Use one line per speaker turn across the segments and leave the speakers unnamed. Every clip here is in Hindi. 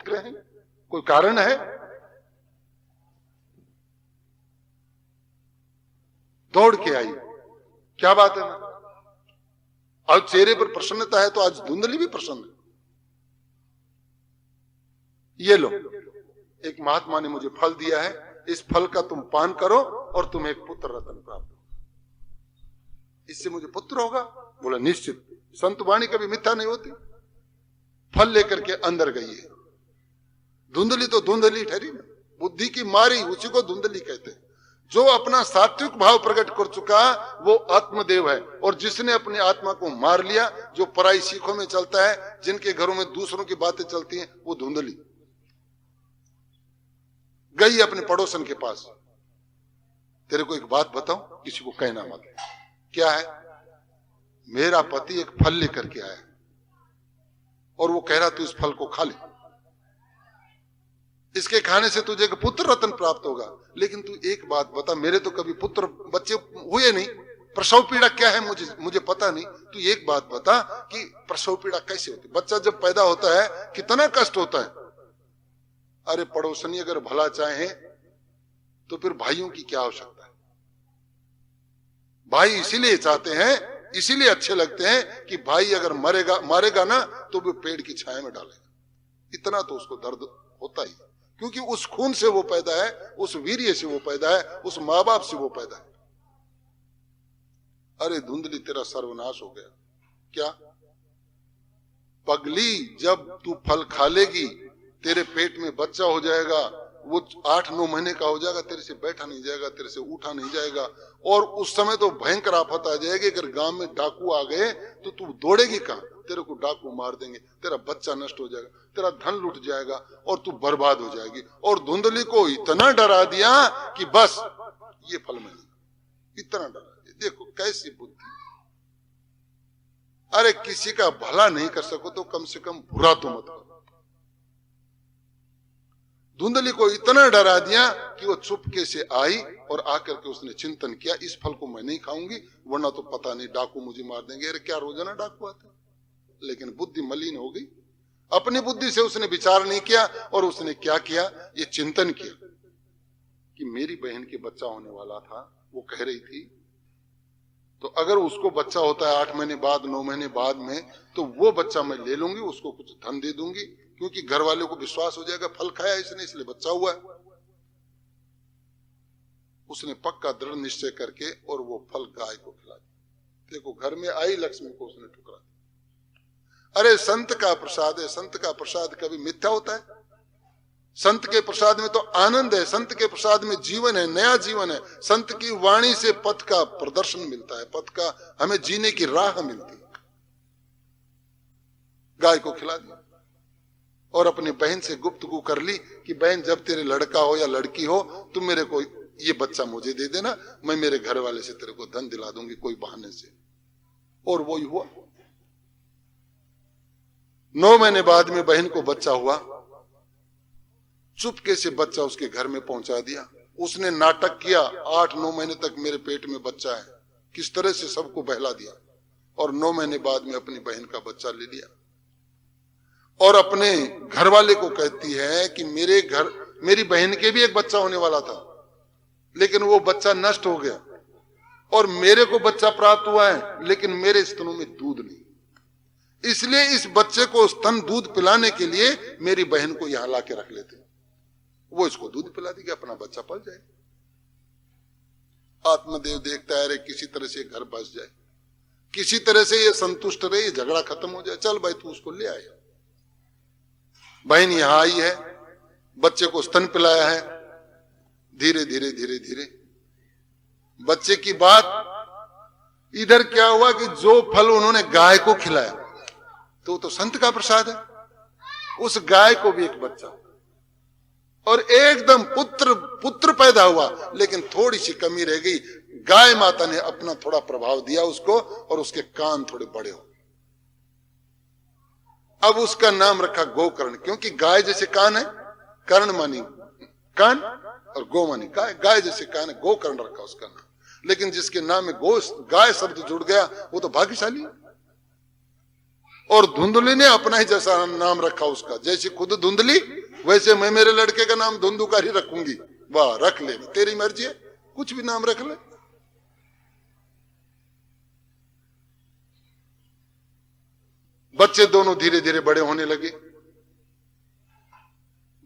है, कोई कारण है? दौड़ के आई, क्या बात है ना? आज चेहरे पर प्रसन्नता है तो आज धुंधली भी प्रसन्न है। ये लो, एक महात्मा ने मुझे फल दिया है, इस फल का तुम पान करो और तुम्हें एक पुत्र रत्न प्राप्त होगा। इससे मुझे पुत्र होगा? बोला निश्चित, संत वाणी कभी मिथ्या नहीं होती। फल लेकर के अंदर गई है। धुंधली तो धुंधली ठहरी ना, बुद्धि की मारी, उसी को धुंधली कहते हैं। जो अपना सात्विक भाव प्रकट कर चुका वो आत्मदेव है, और जिसने अपनी आत्मा को मार लिया, जो पराई सीखों में चलता है, जिनके घरों में दूसरों की बातें चलती हैं, वो धुंधली। गई अपने पड़ोसन के पास, तेरे को एक बात बताऊं, किसी को कहना मत। क्या है? मेरा पति एक फल लेकर के आया और वो कह रहा तू इस फल को खा ले, इसके खाने से तुझे एक पुत्र रत्न प्राप्त होगा। लेकिन तू एक बात बता, मेरे तो कभी पुत्र बच्चे हुए नहीं, प्रसव पीड़ा क्या है मुझे पता नहीं। तू एक बात बता कि प्रसव पीड़ा कैसे होती? बच्चा जब पैदा होता है कितना कष्ट होता है। अरे पड़ोसनी अगर भला चाहे तो फिर भाइयों की क्या आवश्यकता है? भाई इसीलिए चाहते हैं, इसीलिए अच्छे लगते हैं कि भाई अगर मारेगा ना तो वो पेड़ की छाया में डालेगा। इतना तो उसको दर्द होता ही, क्योंकि उस खून से वो पैदा है, उस वीर्य से वो पैदा है, उस माँ बाप से वो पैदा है। अरे धुंधली तेरा सर्वनाश हो गया। क्या? पगली, जब तू फल खा लेगी तेरे पेट में बच्चा हो जाएगा, वो 8-9 महीने का हो जाएगा, तेरे से बैठा नहीं जाएगा, तेरे से उठा नहीं जाएगा, और उस समय तो भयंकर आफत आ जाएगी। अगर गांव में डाकू आ गए तो तू दौड़ेगी कहां? तेरे को डाकू मार देंगे, तेरा बच्चा नष्ट हो जाएगा, तेरा धन लुट जाएगा और तू बर्बाद हो जाएगी। और धुंधली को इतना डरा दिया कि बस ये फल मिलेगा, इतना डरा दिया। देखो कैसी बुद्धि। अरे किसी का भला नहीं कर सको तो कम से कम बुरा तो मत करो। धुंधली को इतना डरा दिया कि वो चुपके से आई और आकर के उसने चिंतन किया, इस फल को मैं नहीं खाऊंगी वरना तो पता नहीं डाकू मुझे मार देंगे। अरे क्या रोजाना डाकू आते? लेकिन बुद्धि मलिन हो गई। अपनी बुद्धि से उसने विचार नहीं किया और उसने क्या किया, ये चिंतन किया कि मेरी बहन के बच्चा होने वाला था, वो कह रही थी, तो अगर उसको बच्चा होता है 8 महीने बाद, 9 महीने बाद में, तो वो बच्चा मैं ले लूंगी, उसको कुछ धन दे दूंगी, क्योंकि घर वालों को विश्वास हो जाएगा फल खाया इसने इसलिए बच्चा हुआ है। उसने पक्का दृढ़ निश्चय करके और वो फल गाय को खिला दिया। देखो घर में आई लक्ष्मी को उसने ठुकरा दिया। अरे संत का प्रसाद है, संत का प्रसाद कभी मिथ्या होता है? संत के प्रसाद में तो आनंद है, संत के प्रसाद में जीवन है, नया जीवन है। संत की वाणी से पथ का प्रदर्शन मिलता है, पथ का हमें जीने की राह मिलती है। गाय को खिला दिया और अपनी बहन से गुफ्तगू कर ली कि बहन जब तेरे लड़का हो या लड़की हो तुम मेरे को ये बच्चा मुझे दे देना, मैं मेरे घर वाले से तेरे को धन दिला दूंगी कोई बहाने से। और वही हुआ। 9 महीने बाद में बहन को बच्चा हुआ, चुपके से बच्चा उसके घर में पहुंचा दिया। उसने नाटक किया 8-9 महीने तक मेरे पेट में बच्चा है, किस तरह से सबको बहला दिया, और 9 महीने बाद में अपनी बहन का बच्चा ले लिया और अपने घर वाले को कहती है कि मेरी बहन के भी एक बच्चा होने वाला था, लेकिन वो बच्चा नष्ट हो गया, और मेरे को बच्चा प्राप्त हुआ है लेकिन मेरे स्तनों में दूध नहीं, इसलिए इस बच्चे को स्तन दूध पिलाने के लिए मेरी बहन को यहां ला के रख लेते। वो इसको दूध पिला दी कि अपना बच्चा पल जाए। आत्मदेव देखता है, अरे किसी तरह से घर बस जाए, किसी तरह से ये संतुष्ट रहे, ये झगड़ा खत्म हो जाए, चल भाई तू उसको ले आए। बहन यहां आई है, बच्चे को स्तन पिलाया है, धीरे धीरे धीरे धीरे बच्चे की बात। इधर क्या हुआ कि जो फल उन्होंने गाय को खिलाया तो संत का प्रसाद है, उस गाय को भी एक बच्चा और एकदम पुत्र पैदा हुआ, लेकिन थोड़ी सी कमी रह गई। गाय माता ने अपना थोड़ा प्रभाव दिया उसको और उसके कान थोड़े बड़े हो। अब उसका नाम रखा गोकर्ण, क्योंकि गाय जैसे कान है, कर्ण मानी कान और गो मानी गाय, गाय जैसे कान है, गोकर्ण रखा उसका नाम। लेकिन जिसके नाम में गाय शब्द जुड़ गया वो तो भाग्यशाली है। और धुंधली ने अपना ही जैसा नाम रखा उसका, जैसे खुद धुंधली वैसे मैं मेरे लड़के का नाम धुंधुकारी रखूंगी। वाह, रख ले, तेरी मर्जी है, कुछ भी नाम रख ले। बच्चे दोनों धीरे धीरे बड़े होने लगे।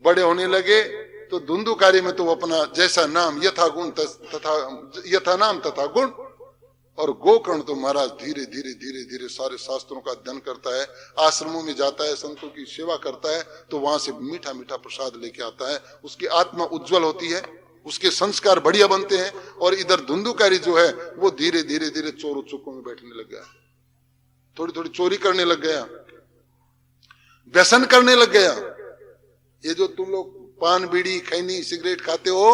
बड़े होने लगे तो धुंधुकारी में तो अपना जैसा नाम यथा गुण तथा यथा नाम तथा गुण। और गोकर्ण तो महाराज धीरे धीरे धीरे धीरे सारे शास्त्रों का अध्ययन करता है, आश्रमों में जाता है, संतों की सेवा करता है, तो वहां से मीठा मीठा प्रसाद लेके आता है। उसकी आत्मा उज्जवल होती है, उसके संस्कार बढ़िया बनते हैं। और इधर धुंधुकारी जो है वो धीरे धीरे धीरे चोरों चुक्कों में बैठने लग गया, थोड़ी थोड़ी चोरी करने लग गया, व्यसन करने लग गया। ये जो तुम लोग पान बीड़ी खैनी सिगरेट खाते हो,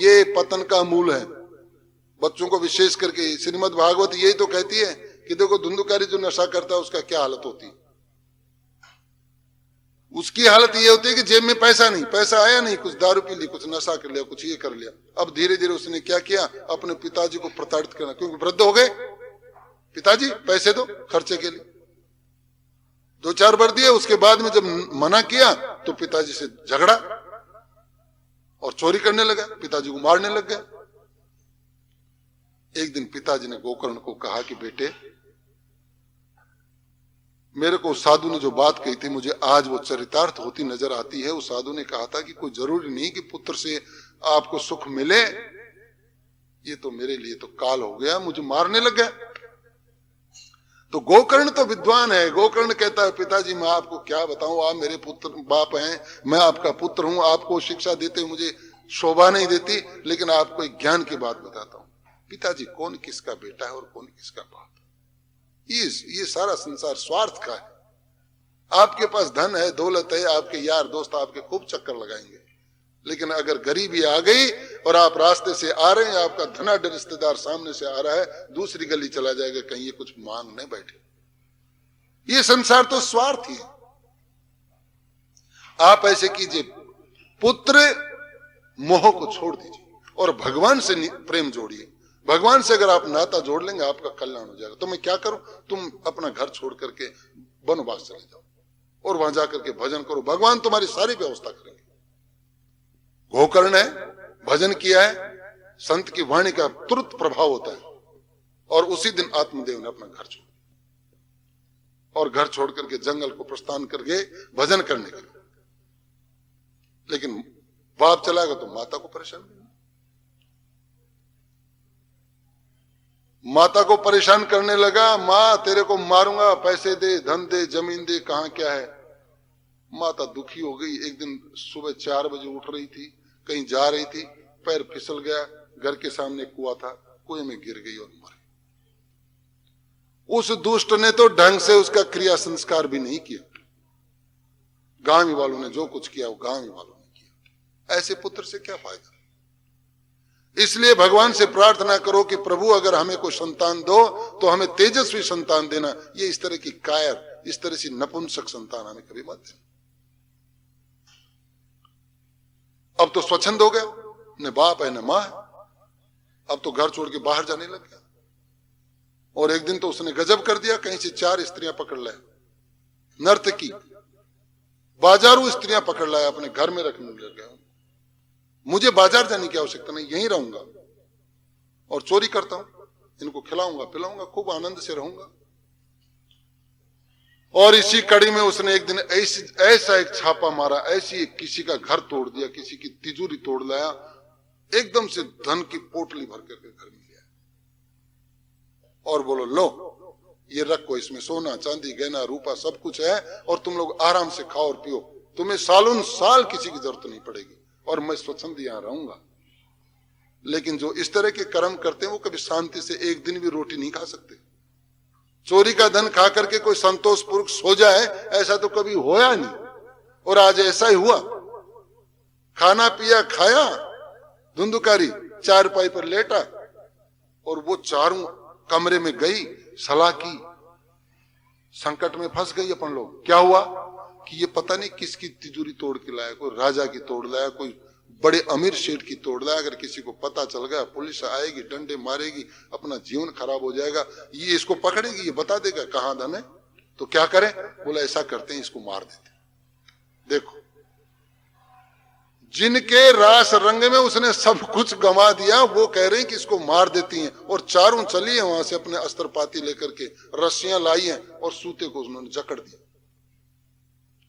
ये पतन का मूल है। बच्चों को विशेष करके श्रीमद् भागवत यही तो कहती है कि देखो धुंधुकारी जो नशा करता है उसका क्या हालत होती है। उसकी हालत ये होती है कि जेब में पैसा नहीं, पैसा आया नहीं, कुछ दारू पी ली, कुछ नशा कर लिया, कुछ ये कर लिया। अब धीरे धीरे उसने क्या किया, अपने पिताजी को प्रताड़ित करना, क्योंकि वृद्ध हो गए। पिताजी पैसे दो खर्चे के लिए, 2-4 बार दिए। उसके बाद में जब मना किया तो पिताजी से झगड़ा और चोरी करने लगा, पिताजी को मारने लग गया। एक दिन पिताजी ने गोकर्ण को कहा कि बेटे, मेरे को साधु ने जो बात कही थी मुझे आज वो चरितार्थ होती नजर आती है। उस साधु ने कहा था कि कोई जरूरी नहीं कि पुत्र से आपको सुख मिले, ये तो मेरे लिए तो काल हो गया, मुझे मारने लग गया। तो गोकर्ण तो विद्वान है। गोकर्ण कहता है पिताजी मैं आपको क्या बताऊं, आप मेरे पुत्र बाप हैं, मैं आपका पुत्र हूं, आपको शिक्षा देते मुझे शोभा नहीं देती, लेकिन आपको एक ज्ञान की बात बताता हूं। पिताजी, कौन किसका बेटा है और कौन किसका बाप है? ये सारा संसार स्वार्थ का है। आपके पास धन है, दौलत है, आपके यार दोस्त आपके खूब चक्कर लगाएंगे, लेकिन अगर गरीबी आ गई और आप रास्ते से आ रहे हैं, आपका धनाढ्य रिश्तेदार सामने से आ रहा है, दूसरी गली चला जाएगा, कहीं ये कुछ मांगने बैठे। ये संसार तो स्वार्थ ही है। आप ऐसे कीजिए, पुत्र मोह को छोड़ दीजिए और भगवान से प्रेम जोड़िए। भगवान से अगर आप नाता जोड़ लेंगे आपका कल्याण हो जाएगा। तो मैं क्या करूं, तुम अपना घर छोड़ करके वनवास चले जाओ और वहां जाकर के भजन करो, भगवान तुम्हारी सारी व्यवस्था करेंगे। गोकर्ण है, भजन किया है, संत की वाणी का तुरंत प्रभाव होता है। और उसी दिन आत्मदेव ने अपना घर छोड़ और घर छोड़ करके जंगल को प्रस्थान करके भजन करने के लिए। लेकिन बाप चला गया तो माता को परेशान, माता को परेशान करने लगा। माँ तेरे को मारूंगा, पैसे दे, धन दे, जमीन दे, कहां क्या है। माता दुखी हो गई। एक दिन सुबह 4 बजे उठ रही थी, कहीं जा रही थी, पैर फिसल गया, घर के सामने कुआं था, कुएं में गिर गई और मर गई। उस दुष्ट ने तो ढंग से उसका क्रिया संस्कार भी नहीं किया। गांव वालों ने जो कुछ किया वो गांव वालों ने किया। ऐसे पुत्र से क्या फायदा। इसलिए भगवान से प्रार्थना करो कि प्रभु अगर हमें कोई संतान दो तो हमें तेजस्वी संतान देना। ये इस तरह की कायर, इस तरह से नपुंसक संतान हमें कभी मत देना। अब तो स्वच्छंद हो गया, न बाप है न मां है, अब तो घर छोड़ के बाहर जाने लग गया। और एक दिन तो उसने गजब कर दिया, कहीं से 4 स्त्रियां पकड़ लाया, नर्तकी, बाजारू स्त्रियां पकड़ लाया, अपने घर में रखने लग गया। मुझे बाजार जाने की आवश्यकता नहीं, यहीं रहूंगा और चोरी करता हूं, इनको खिलाऊंगा पिलाऊंगा, खूब आनंद से रहूंगा। और इसी कड़ी में उसने एक दिन ऐसा एक छापा मारा, ऐसी किसी का घर तोड़ दिया, किसी की तिजोरी तोड़ लाया, एकदम से धन की पोटली भर करके घर में लिया और बोलो लो ये रखो, इसमें सोना चांदी गहना रूपा सब कुछ है और तुम लोग आराम से खाओ और पियो, तुम्हें सालों साल किसी की जरूरत नहीं पड़ेगी और मैं स्वच्छंद यहां रहूंगा। लेकिन जो इस तरह के कर्म करते हैं वो कभी शांति से एक दिन भी रोटी नहीं खा सकते। चोरी का धन खा करके कोई संतोष पूर्वक सो जाए, ऐसा तो कभी होया नहीं। और आज ऐसा ही हुआ, खाना पिया खाया, धुंधुकारी चारपाई पर लेटा और वो चारों कमरे में गई, सलाह की, संकट में फंस गई अपन लोग। क्या हुआ कि ये पता नहीं किसकी तिजोरी तोड़ के लाया, कोई राजा की तोड़ लाया, कोई बड़े अमीर शेठ की तोड़ लाया। अगर किसी को पता चल गया पुलिस आएगी, डंडे मारेगी, अपना जीवन खराब हो जाएगा। ये इसको पकड़ेगी, ये बता देगा कहां धन है। तो क्या करें? बोला ऐसा करते हैं, इसको मार देते हैं। देखो, जिनके रास रंग में उसने सब कुछ गंवा दिया, वो कह रहे हैं कि इसको मार देती हैं, और चारों चली है वहां से अपने अस्त्र पाती लेकर के, रस्सियां लाई हैं और सूते को उन्होंने जकड़ दिया,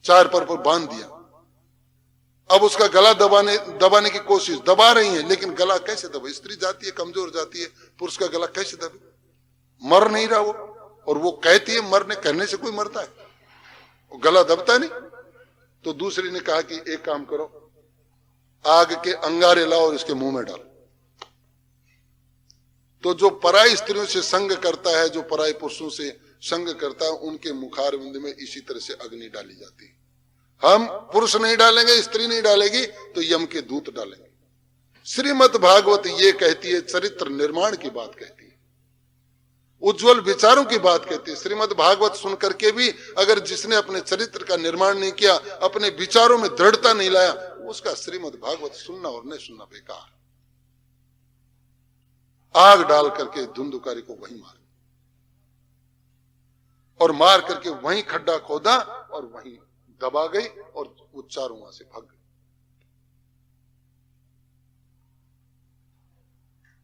चार पर बांध दिया। अब उसका गला दबाने की कोशिश, दबा रही है, लेकिन गला कैसे दबे? स्त्री जाती है, कमजोर जाती है, पुरुष का गला कैसे दबे? मर नहीं रहा वो, और वो कहती है मरने, कहने से कोई मरता है? वो गला दबता नहीं। तो दूसरी ने कहा कि एक काम करो, आग के अंगारे लाओ और इसके मुंह में डालो। तो जो पराई स्त्रियों से संग करता है, जो पराई पुरुषों से संग करता है, उनके मुखारविंद में इसी तरह से अग्नि डाली जाती है। हम पुरुष नहीं डालेंगे, स्त्री नहीं डालेगी, तो यम के दूत डालेंगे। श्रीमद् भागवत ये कहती है, चरित्र निर्माण की बात कहती है, उज्जवल विचारों की बात कहती है। श्रीमद् भागवत सुनकर के भी अगर जिसने अपने चरित्र का निर्माण नहीं किया, अपने विचारों में दृढ़ता नहीं लाया, उसका श्रीमद् भागवत सुनना और नहीं सुनना बेकार। आग डाल करके धुंधुकारी को वहीं मार, और मार करके वहीं खड्डा खोदा और वहीं दबा गई, और वो चारों वहां से भाग गए।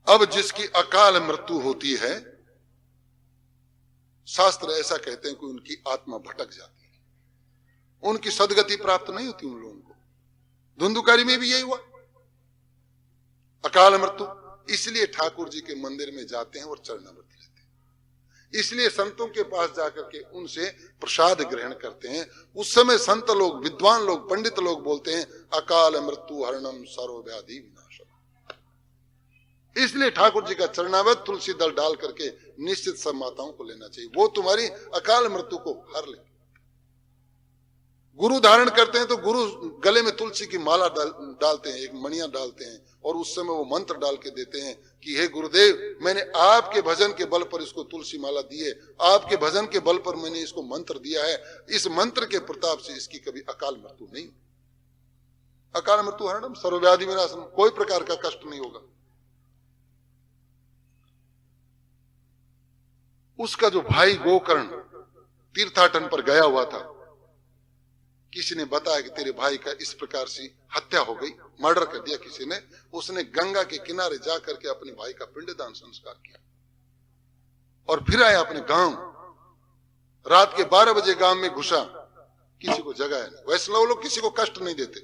अब जिसकी अकाल मृत्यु होती है, शास्त्र ऐसा कहते हैं कि उनकी आत्मा भटक जाती है, उनकी सदगति प्राप्त नहीं होती उन लोगों को। धुंधुकारी में भी यही हुआ, अकाल मृत्यु। इसलिए ठाकुर जी के मंदिर में जाते हैं और चरणामृत लेते हैं, इसलिए संतों के पास जाकर के उनसे प्रसाद ग्रहण करते हैं। उस समय संत लोग, विद्वान लोग, पंडित लोग बोलते हैं अकाल मृत्यु हरणम सर्व व्याधि विनाशम। इसलिए ठाकुर जी का चरणामृत तुलसी दल डाल करके निश्चित सब माताओं को लेना चाहिए, वो तुम्हारी अकाल मृत्यु को हर ले। गुरु धारण करते हैं तो गुरु गले में तुलसी की माला डालते हैं, एक मणिया डालते हैं, और उस समय वो मंत्र डाल के देते हैं कि हे गुरुदेव, मैंने आपके भजन के बल पर इसको तुलसी माला दी है, आपके भजन के बल पर मैंने इसको मंत्र दिया है, इस मंत्र के प्रताप से इसकी कभी अकाल मृत्यु नहीं। अकाल मृत्यु हरणम सर्वव्याधि विनाशम, कोई प्रकार का कष्ट नहीं होगा। उसका जो भाई गोकर्ण तीर्थाटन पर गया हुआ था, किसी ने बताया कि तेरे भाई का इस प्रकार से हत्या हो गई, मर्डर कर दिया किसी ने। उसने गंगा के किनारे जाकर के अपने भाई का पिंडदान संस्कार किया और फिर आया अपने गांव। रात के 12 बजे गांव में घुसा, किसी को जगाया नहीं। वैष्णव लोग किसी को कष्ट नहीं देते।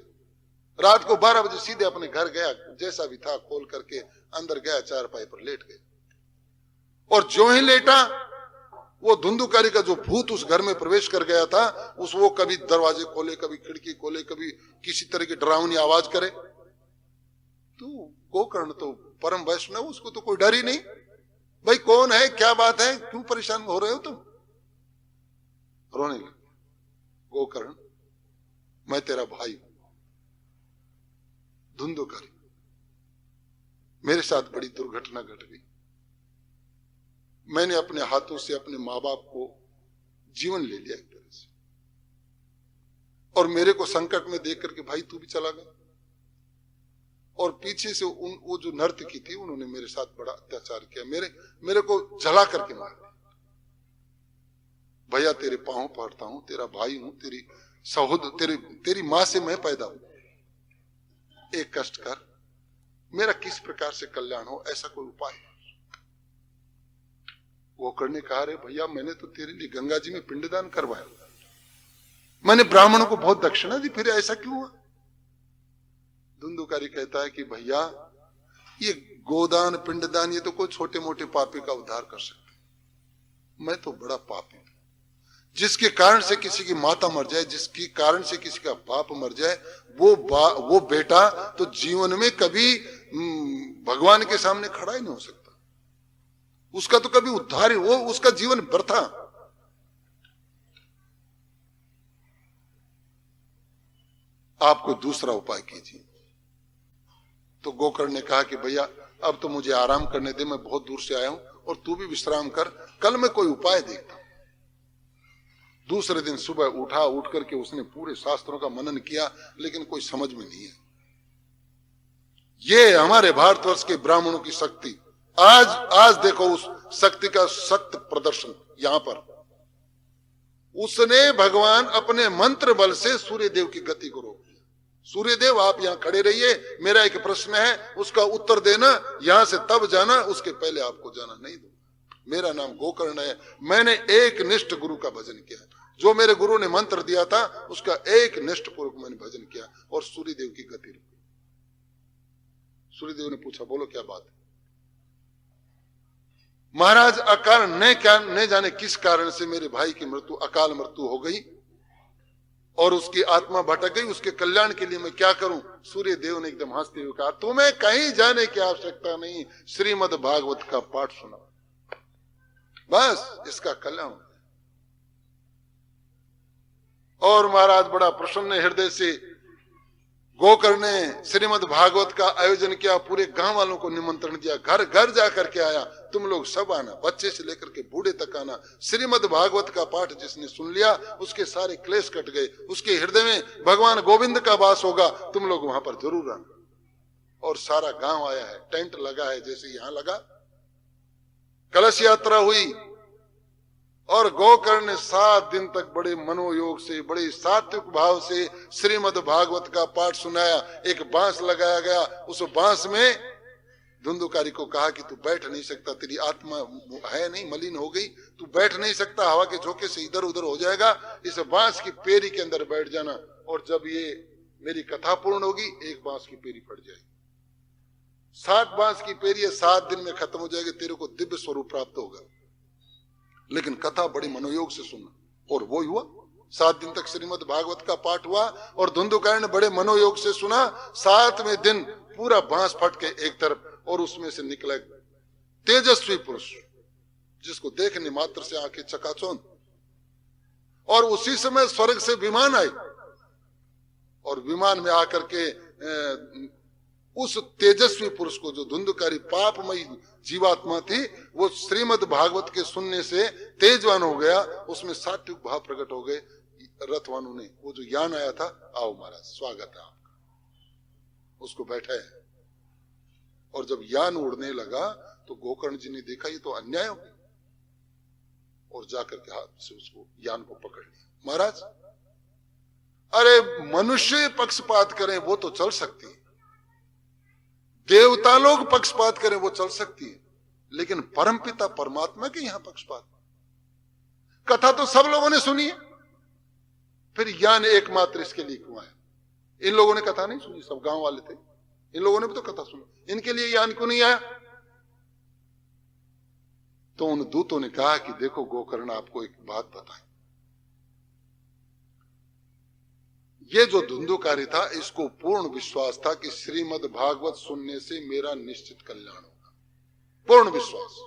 रात को 12 बजे सीधे अपने घर गया, जैसा भी था खोल करके अंदर गया, चारपाई पर लेट गए, और जो ही लेटा वो धुंधुकारी का जो भूत उस घर में प्रवेश कर गया था, वो कभी दरवाजे खोले, कभी खिड़की खोले, कभी किसी तरह की डरावनी आवाज करे। तो गोकर्ण तो परम वैष्णव, उसको तो कोई डर ही नहीं। भाई कौन है, क्या बात है, क्यों परेशान हो रहे हो तुम? रोने लगे। गोकर्ण, मैं तेरा भाई हूं, धुंधुकारी, मेरे साथ बड़ी दुर्घटना घट गई। मैंने अपने हाथों से अपने माँ बाप को जीवन ले लिया एक तरह से, और मेरे को संकट में देख करके भाई तू भी चला गया। और पीछे से वो जो नर्तकी थी, उन्होंने मेरे साथ बड़ा अत्याचार किया, मेरे को जला करके मार दिया। भैया तेरे पांव पड़ता हूं, तेरा भाई हूं, तेरी सहोदर, तेरी मां से मैं पैदा हूं, एक कष्ट कर, मेरा किस प्रकार से कल्याण हो, ऐसा कोई उपाय। वो करने कहा, रे भैया मैंने तो तेरे लिए गंगा जी में पिंडदान करवाया, मैंने ब्राह्मणों को बहुत दक्षिणा दी, फिर ऐसा क्यों हुआ? धुंधुकारी कहता है कि भैया ये गोदान पिंडदान ये तो कोई छोटे मोटे पापी का उद्धार कर सकते, मैं तो बड़ा पापी हूं। जिसके कारण से किसी की माता मर जाए, जिसके कारण से किसी का बाप मर जाए, वो बेटा तो जीवन में कभी भगवान के सामने खड़ा ही नहीं हो सकता, उसका तो कभी उद्धार ही, वो उसका जीवन व्यर्था। आप कोई दूसरा उपाय कीजिए। तो गोकर्ण ने कहा कि भैया अब तो मुझे आराम करने दे, मैं बहुत दूर से आया हूं, और तू भी विश्राम कर, कल मैं कोई उपाय देखता हूं। दूसरे दिन सुबह उठ करके उसने पूरे शास्त्रों का मनन किया, लेकिन कोई समझ में नहीं है। ये हमारे भारतवर्ष के ब्राह्मणों की शक्ति। आज देखो उस शक्ति का सख्त प्रदर्शन यहां पर। उसने भगवान अपने मंत्र बल से सूर्यदेव की गति को रोक लिया। सूर्यदेव आप यहां खड़े रहिए, मेरा एक प्रश्न है, उसका उत्तर देना, यहां से तब जाना, उसके पहले आपको जाना नहीं दूंगा। मेरा नाम गोकर्ण है, मैंने एक निष्ठ गुरु का भजन किया, जो मेरे गुरु ने मंत्र दिया था उसका एक निष्ठ पूर्वक मैंने भजन किया और सूर्यदेव की गति रुकी। सूर्यदेव ने पूछा, बोलो क्या बात है? महाराज, अकारण न जाने किस कारण से मेरे भाई की मृत्यु, अकाल मृत्यु हो गई और उसकी आत्मा भटक गई, उसके कल्याण के लिए मैं क्या करूं? सूर्यदेव ने एकदम हंसते हुए कहा, तुम्हें कहीं जाने की आवश्यकता नहीं, श्रीमद् भागवत का पाठ सुना, बस इसका कल्याण। और महाराज बड़ा प्रसन्न हृदय से गोकर्ण ने श्रीमद् भागवत का आयोजन किया, पूरे गांव वालों को निमंत्रण दिया, घर घर जाकर के आया, तुम लोग सब आना, बच्चे से लेकर के बूढ़े तक आना। श्रीमद् भागवत का पाठ जिसने सुन लिया उसके सारे क्लेश कट गए, उसके हृदय में भगवान गोविंद का वास होगा, तुम लोग वहां पर जरूर आना। और सारा गांव आया है, टेंट लगा है जैसे यहां लगा, कलश यात्रा हुई और गोकर्ण ने 7 दिन तक बड़े मनोयोग से, बड़े सात्विक भाव से श्रीमद् भागवत का पाठ सुनाया। एक बांस लगाया गया, उस बांस में धुंधुकारी को कहा कि तू बैठ नहीं सकता, तेरी आत्मा है नहीं, मलिन हो गई, तू बैठ नहीं सकता, हवा के झोंके से इधर उधर हो जाएगा, इस बांस की पेरी के अंदर बैठ जाना, और जब ये मेरी कथा पूर्ण होगी एक बांस की पेरी फट जाएगी। 7 बांस की पेरी है, 7 दिन में खत्म हो जाएगी, तेरे को दिव्य स्वरूप प्राप्त होगा। लेकिन कथा बड़ी मनोयोग से सुनना, और वो हुआ। 7 दिन तक श्रीमद् भागवत का पाठ हुआ और धुंधुकारी ने बड़े मनोयोग से सुना। 7वें दिन पूरा बांस फट के एक तरफ, और उसमें से निकला तेजस्वी पुरुष जिसको देखने मात्र से आंखें चकाचौंध। और उसी समय स्वर्ग से विमान आई, और विमान में आकर के उस तेजस्वी पुरुष को, जो धुंधुकारी पापमयी जीवात्मा थी, वो श्रीमद् भागवत के सुनने से तेजवान हो गया, उसमें सात्विक भाव प्रकट हो गए। रथवानों ने वो जो यान आया था, आओ महाराज स्वागत है आपका, उसको बैठाया। और जब यान उड़ने लगा तो गोकर्ण जी ने देखा ये तो अन्याय हो गया, और जाकर के हाथ से उसको यान को पकड़ लिया। महाराज, अरे मनुष्य पक्षपात करें वो तो चल सकती है, देवता लोग पक्षपात करें वो चल सकती है, लेकिन परमपिता परमात्मा के यहां पक्षपात। कथा तो सब लोगों ने सुनी है, फिर यान एकमात्र इसके लिए क्यों आया? इन लोगों ने कथा नहीं सुनी, सब गांव वाले थे, इन लोगों ने भी तो कथा सुनी, इनके लिए यान क्यों नहीं आया? तो उन दूतों ने कहा कि देखो गोकर्ण, आपको एक बात बताएं, ये जो धुंधुकारी था इसको पूर्ण विश्वास था कि श्रीमद् भागवत सुनने से मेरा निश्चित कल्याण होगा, पूर्ण विश्वास।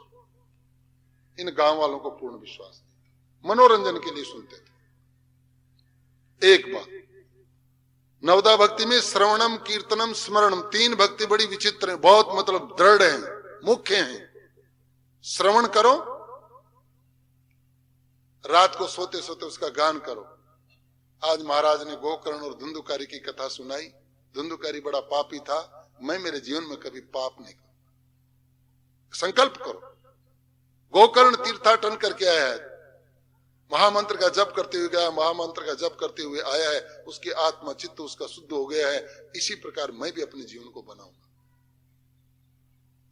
इन गांव वालों को पूर्ण विश्वास नहीं, मनोरंजन के लिए सुनते थे। एक बात, नवदा भक्ति में श्रवणम कीर्तनम स्मरणम, 3 भक्ति बड़ी विचित्र है, बहुत मतलब दृढ़ है, मुख्य है। श्रवण करो, रात को सोते सोते उसका गान करो। आज महाराज ने गोकर्ण और धुंधुकारी की कथा सुनाई। धुंधुकारी बड़ा पापी था, मैं मेरे जीवन में कभी पाप नहीं करूं। संकल्प करो। गोकर्ण तीर्थाटन करके आया है, महामंत्र का जप करते हुए गया, महामंत्र का जप करते हुए आया है, उसकी आत्मा चित्त उसका शुद्ध हो गया है। इसी प्रकार मैं भी अपने जीवन को बनाऊंगा।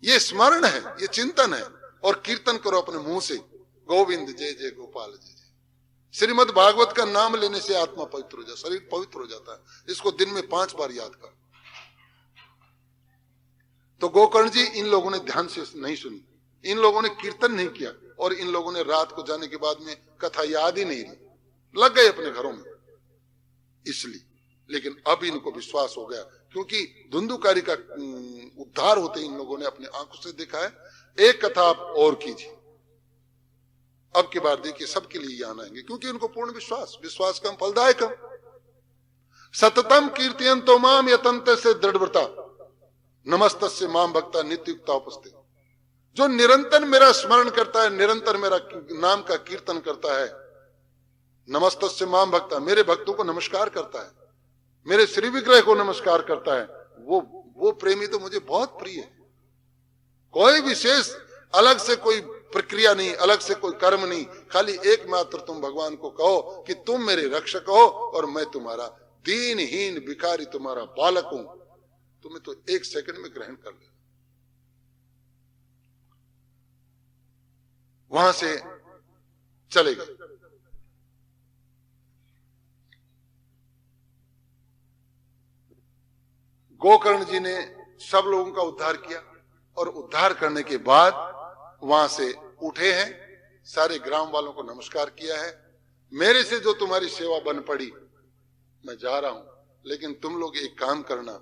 ये स्मरण है, ये चिंतन है, और कीर्तन करो अपने मुंह से, गोविंद जय जय गोपाल जय जय। श्रीमद् भागवत का नाम लेने से आत्मा पवित्र हो जाता, शरीर पवित्र हो जाता है। इसको दिन में 5 बार याद करो। तो गोकर्ण जी, इन लोगों ने ध्यान से नहीं सुनी, इन लोगों ने कीर्तन नहीं किया, और इन लोगों ने रात को जाने के बाद में कथा याद ही नहीं रही, लग गए अपने घरों में इसलिए। लेकिन अब इनको विश्वास हो गया, क्योंकि धुंधुकारी का उद्धार होते इन लोगों ने अपने आंखों से देखा है। एक कथा आप और कीजिए, अब की बार देखिए सबके लिए यान आएंगे, क्योंकि उनको पूर्ण विश्वास कम फलदायकम। सततम कीर्तयन्तो माम यतन्ते से दृढ़व्रता, नमस्तस्य माम भक्ता नित्युक्ता उपस्थित। जो निरंतर मेरा स्मरण करता है, निरंतर मेरा नाम का कीर्तन करता है, नमस्तस्य माम भक्ता, मेरे भक्तों को नमस्कार करता है, मेरे श्री विग्रह को नमस्कार करता है, वो प्रेमी तो मुझे बहुत प्रिय है। कोई विशेष अलग से कोई प्रक्रिया नहीं, अलग से कोई कर्म नहीं, खाली एकमात्र तुम भगवान को कहो कि तुम मेरे रक्षक हो और मैं तुम्हारा दीनहीन भिखारी, तुम्हारा बालक हूं, तुम्हें तो 1 सेकंड में ग्रहण कर ले। वहां से चले गए। गोकर्ण जी ने सब लोगों का उद्धार किया और उद्धार करने के बाद वहां से उठे हैं, सारे ग्राम वालों को नमस्कार किया है। मेरे से जो तुम्हारी सेवा बन पड़ी, मैं जा रहा हूं, लेकिन तुम लोग एक काम करना।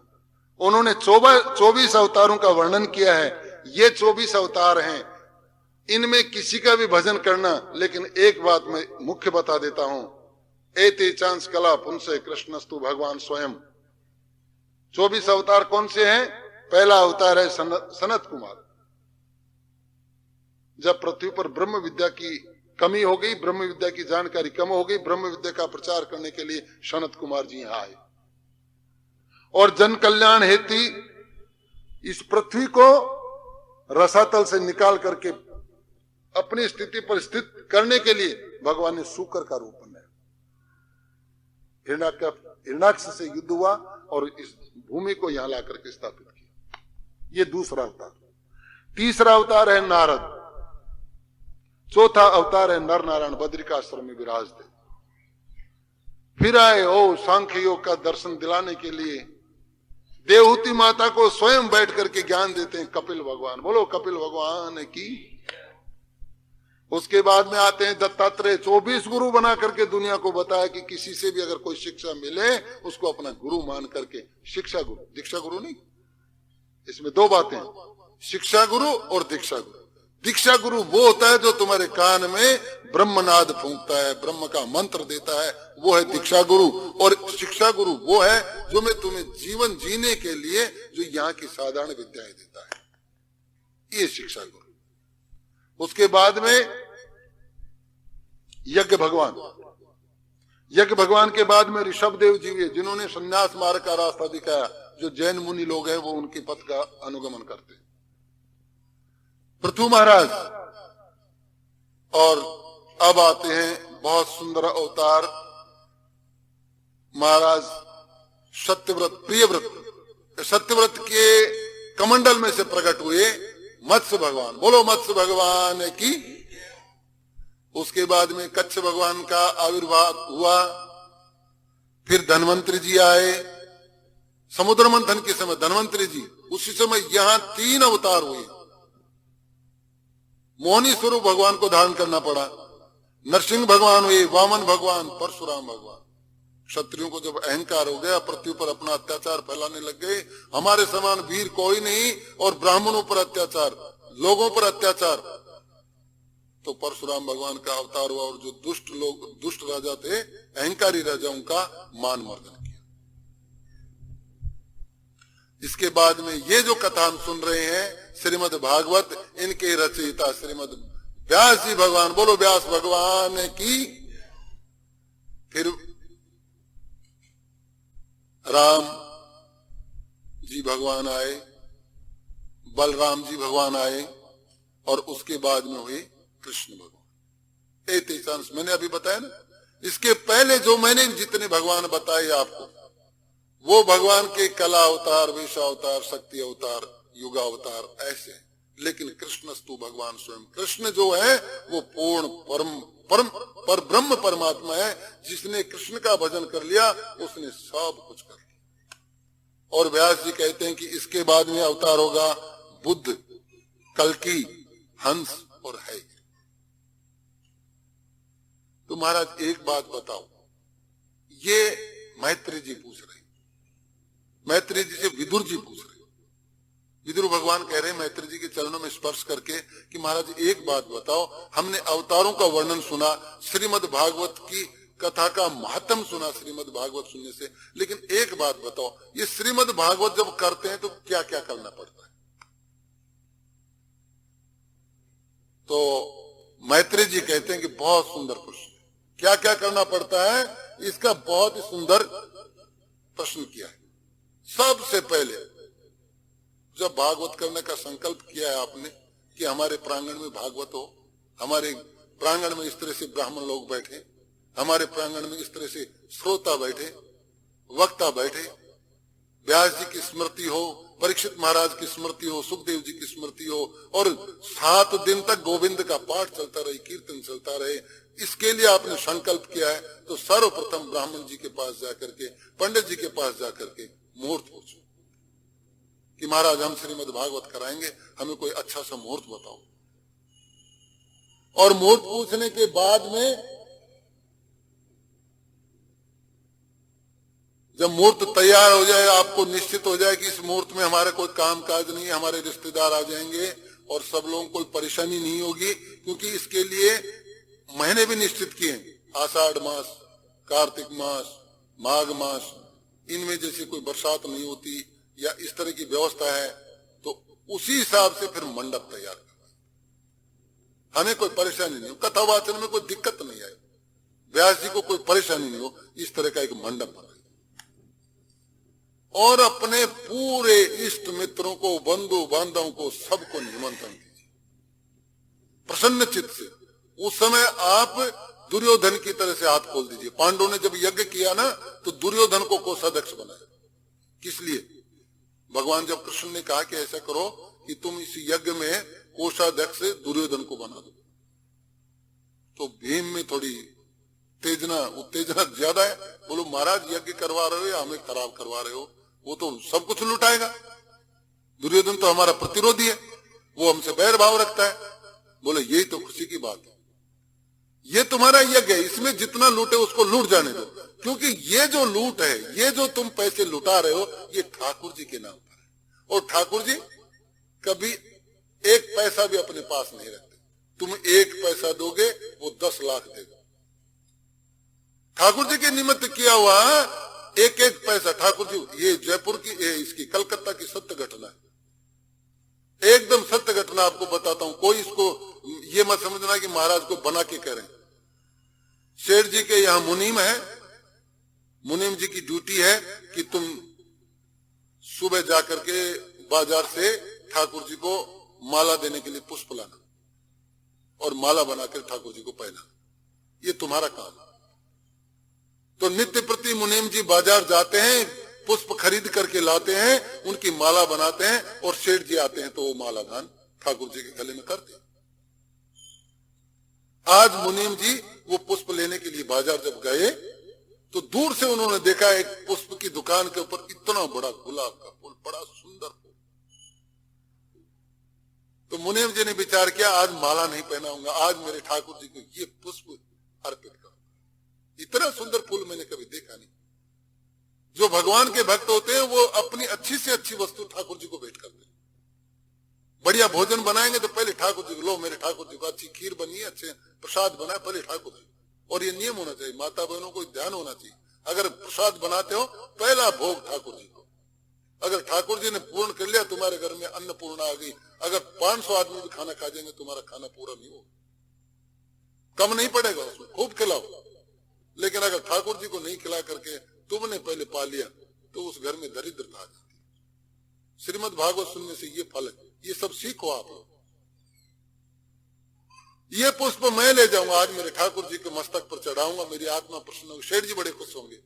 उन्होंने 24 अवतारों का वर्णन किया है। ये 24 अवतार हैं, इनमें किसी का भी भजन करना, लेकिन एक बात मैं मुख्य बता देता हूं, एते चांस कला पुंसे कृष्णस्तु भगवान स्वयं। 24 अवतार कौन से हैं? पहला अवतार है सनत कुमार। जब पृथ्वी पर ब्रह्म विद्या की कमी हो गई, ब्रह्म विद्या की जानकारी कम हो गई, ब्रह्म विद्या का प्रचार करने के लिए सनत कुमार जी यहां आए और जन कल्याण हेतु इस पृथ्वी को रसातल से निकाल करके अपनी स्थिति पर स्थित करने के लिए भगवान ने शूकर का रूप बनाया। हिरण्याक्ष से युद्ध हुआ और इस भूमि को यहां ला करके स्थापित किया। ये दूसरा अवतार। तीसरा अवतार है नारद। चौथा अवतार है नर नारायण, बद्रिकाश्रम में विराजते। फिर आए सांख्य योग का दर्शन दिलाने के लिए। देवहूति माता को स्वयं बैठ करके ज्ञान देते हैं कपिल भगवान। बोलो कपिल भगवान की। उसके बाद में आते हैं दत्तात्रेय। 24 गुरु बना करके दुनिया को बताया कि किसी से भी अगर कोई शिक्षा मिले उसको अपना गुरु मान करके। शिक्षा गुरु, दीक्षा गुरु नहीं। इसमें 2 बातें, शिक्षा गुरु और दीक्षा गुरु। दीक्षा गुरु वो होता है जो तुम्हारे कान में ब्रह्मनाद फूंकता है, ब्रह्म का मंत्र देता है, वो है दीक्षा गुरु। और शिक्षा गुरु वो है जो मैं तुम्हें जीवन जीने के लिए जो यहाँ की साधारण विद्याएं देता है, ये शिक्षा गुरु। उसके बाद में यज्ञ भगवान। यज्ञ भगवान के बाद में ऋषभ देव जी हुए, जिन्होंने संन्यास मार्ग का रास्ता दिखाया। जो जैन मुनि लोग हैं वो उनके पथ का अनुगमन करते हैं। पृथु महाराज। और अब आते हैं बहुत सुंदर अवतार महाराज सत्यव्रत, प्रियव्रत। सत्यव्रत के कमंडल में से प्रकट हुए मत्स्य भगवान। बोलो मत्स्य भगवान की। उसके बाद में कच्छ भगवान का आविर्भाव हुआ। फिर धन्वंतरी जी आए। समुद्र मंथन के समय धन्वंतरी जी, उसी समय यहां 3 अवतार हुए। मोहनी स्वरूप भगवान को धारण करना पड़ा। नरसिंह भगवान हुए, वामन भगवान, परशुराम भगवान। क्षत्रियों को जब अहंकार हो गया, पृथ्वी पर अपना अत्याचार फैलाने लग गए, हमारे समान वीर कोई नहीं, और ब्राह्मणों पर अत्याचार, लोगों पर अत्याचार, तो परशुराम भगवान का अवतार हुआ और जो दुष्ट राजा थे, अहंकारी राजाओं का मान मर्दन किया। इसके बाद में ये जो कथा हम सुन रहे हैं श्रीमद् भागवत, इनके रचयिता श्रीमद् व्यास जी भगवान। बोलो व्यास भगवान की। फिर राम जी भगवान आए, बलराम जी भगवान आए, और उसके बाद में हुए कृष्ण भगवान। एते चांस मैंने अभी बताया ना। इसके पहले जो मैंने जितने भगवान बताए आपको, वो भगवान के कला अवतार, वेशावतार, शक्ति अवतार, युगा अवतार ऐसे। लेकिन कृष्णस्तु भगवान स्वयं। कृष्ण जो है वो पूर्ण पर ब्रह्म परमात्मा है। जिसने कृष्ण का भजन कर लिया उसने सब कुछ कर लिया। और व्यास जी कहते हैं कि इसके बाद में अवतार होगा बुद्ध, कल्कि, हंस और है। तो महाराज एक बात बताओ, ये मैत्री जी पूछ रहे, मैत्री जी से विदुर जी पूछ रहे। विदुर भगवान कह रहे हैं मैत्री जी के चरणों में स्पर्श करके कि महाराज एक बात बताओ, हमने अवतारों का वर्णन सुना, श्रीमद् भागवत की कथा का महत्व सुना श्रीमद् भागवत सुनने से, लेकिन एक बात बताओ, ये श्रीमद् भागवत जब करते हैं तो क्या क्या करना पड़ता है? तो मैत्री जी कहते हैं कि बहुत सुंदर प्रश्न, क्या क्या करना पड़ता है, इसका बहुत ही सुंदर प्रश्न किया है। सबसे पहले जब भागवत करने का संकल्प किया है आपने, कि हमारे प्रांगण में भागवत हो, हमारे प्रांगण में इस तरह से ब्राह्मण लोग बैठे, हमारे प्रांगण में इस तरह से श्रोता बैठे, वक्ता बैठे, व्यास जी की स्मृति हो, परीक्षित महाराज की स्मृति हो, सुखदेव जी की स्मृति हो, और 7 दिन तक गोविंद का पाठ चलता रहे, कीर्तन चलता रहे, इसके लिए आपने संकल्प किया है, तो सर्वप्रथम ब्राह्मण जी के पास जाकर के, पंडित जी के पास जाकर के मुहूर्त पूछो कि महाराज हम श्रीमद् भागवत कराएंगे, हमें कोई अच्छा सा मुहूर्त बताओ। और मुहूर्त पूछने के बाद में जब मुहूर्त तैयार हो जाए, आपको निश्चित हो जाए कि इस मुहूर्त में हमारे कोई काम काज नहीं है, हमारे रिश्तेदार आ जाएंगे और सब लोगों को कोई परेशानी नहीं होगी, क्योंकि इसके लिए महीने भी निश्चित किए हैं, आषाढ़ मास, कार्तिक मास, माघ मास, इनमें जैसे कोई बरसात नहीं होती या इस तरह की व्यवस्था है, तो उसी हिसाब से फिर मंडप तैयार करवाए। हमें कोई परेशानी नहीं हो, कथा वाचन में कोई दिक्कत नहीं आए, व्यास जी को कोई परेशानी नहीं हो, इस तरह का एक मंडप बनाए और अपने पूरे इष्ट मित्रों को, बंधु बांधवों को, सबको निमंत्रण कीजिए प्रसन्न चित्त से। उस समय आप दुर्योधन की तरह से हाथ खोल दीजिए। पांडवों ने जब यज्ञ किया ना, तो दुर्योधन को कोषाध्यक्ष बनाया। किस लिए? भगवान जब कृष्ण ने कहा कि ऐसा करो कि तुम इस यज्ञ में कोषाध्यक्ष से दुर्योधन को बना दो, तो भीम में थोड़ी उत्तेजना ज्यादा है। बोलो महाराज यज्ञ करवा रहे हो या हमें खराब करवा रहे हो? वो तो सब कुछ लुटाएगा। दुर्योधन तो हमारा प्रतिरोधी है, वो हमसे बैर भाव रखता है। बोले यही तो खुशी की बात है, ये तुम्हारा यज्ञ है, इसमें जितना लूटे उसको लूट जाने दो, क्योंकि ये जो लूट है, ये जो तुम पैसे लुटा रहे हो, ये ठाकुर जी के नाम पर है। और ठाकुर जी कभी एक पैसा भी अपने पास नहीं रखते। तुम 1 पैसा दोगे, वो 10 लाख देगा। ठाकुर जी के निमित्त किया हुआ 1-1 पैसा ठाकुर जी, ये जयपुर की, ये इसकी कलकत्ता की सत्य घटना है, एकदम सत्य घटना आपको बताता हूं। कोई इसको ये मत समझना कि महाराज को बना के कह रहे हैं। सेठ जी के यहां मुनीम है, मुनीम जी की ड्यूटी है कि तुम सुबह जाकर के बाजार से ठाकुर जी को माला देने के लिए पुष्प लाना और माला बनाकर ठाकुर जी को पहना, ये तुम्हारा काम है। तो नित्य प्रति मुनीम जी बाजार जाते हैं, पुष्प खरीद करके लाते हैं, उनकी माला बनाते हैं, और सेठ जी आते हैं तो वो माला दान ठाकुर जी के गले में करते हैं। आज मुनीम जी वो पुष्प लेने के लिए बाजार जब गए, तो दूर से उन्होंने देखा एक पुष्प की दुकान के ऊपर इतना बड़ा गुलाब का फूल, बड़ा सुंदर फूल। तो मुनीम जी ने विचार किया, आज माला नहीं पहनाऊंगा, आज मेरे ठाकुर जी को ये पुष्प अर्पित करूंगा। इतना सुंदर फूल मैंने कभी देखा नहीं। जो भगवान के भक्त होते हैं वो अपनी अच्छी से अच्छी वस्तु ठाकुर जी को भेंट करते हैं। बढ़िया भोजन बनाएंगे तो पहले ठाकुर जी को, लो मेरे ठाकुर जी को अच्छी खीर बनी है, अच्छे प्रसाद बना, पहले ठाकुर जी। और ये नियम होना चाहिए, माता बहनों को ध्यान होना चाहिए, अगर प्रसाद बनाते हो पहला भोग ठाकुर जी को। अगर ठाकुर जी ने पूर्ण कर लिया, तुम्हारे घर में अन्नपूर्णा आ गई। अगर 500 आदमी भी खाना खा जाएंगे, तुम्हारा खाना पूरा नहीं होगा, कम नहीं पड़ेगा, उसमें खूब खिलाओ। लेकिन अगर ठाकुर जी को नहीं खिला करके तुमने पहले पा लिया, तो उस घर में दरिद्रता आ जाती है। श्रीमद् भागवत सुनने से ये फल है, ये सब सीखो आप लोग। ये पुष्प मैं ले जाऊंगा, आज मेरे ठाकुर जी के मस्तक पर चढ़ाऊंगा, मेरी आत्मा प्रसन्न होगी, सेठ जी बड़े खुश होंगे।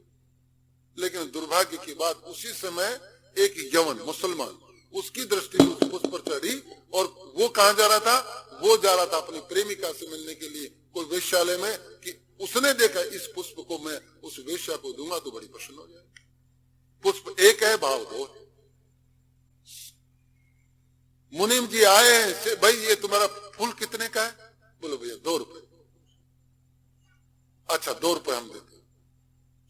लेकिन दुर्भाग्य की बात, उसी समय एक यवन मुसलमान, उसकी दृष्टि उस पुष्प पर चढ़ी, और वो कहां जा रहा था? वो जा रहा था अपनी प्रेमिका से मिलने के लिए कोई वेश्यालय में, कि उसने देखा इस पुष्प को मैं उस वेश्या को दूंगा तो बड़ी प्रसन्न हो जाएगी। पुष्प एक है, भाव 2 है। मुनीम जी आए हैं, भाई ये तुम्हारा फूल कितने का है? बोलो भैया 2 रुपए। अच्छा 2 रुपए हम देते।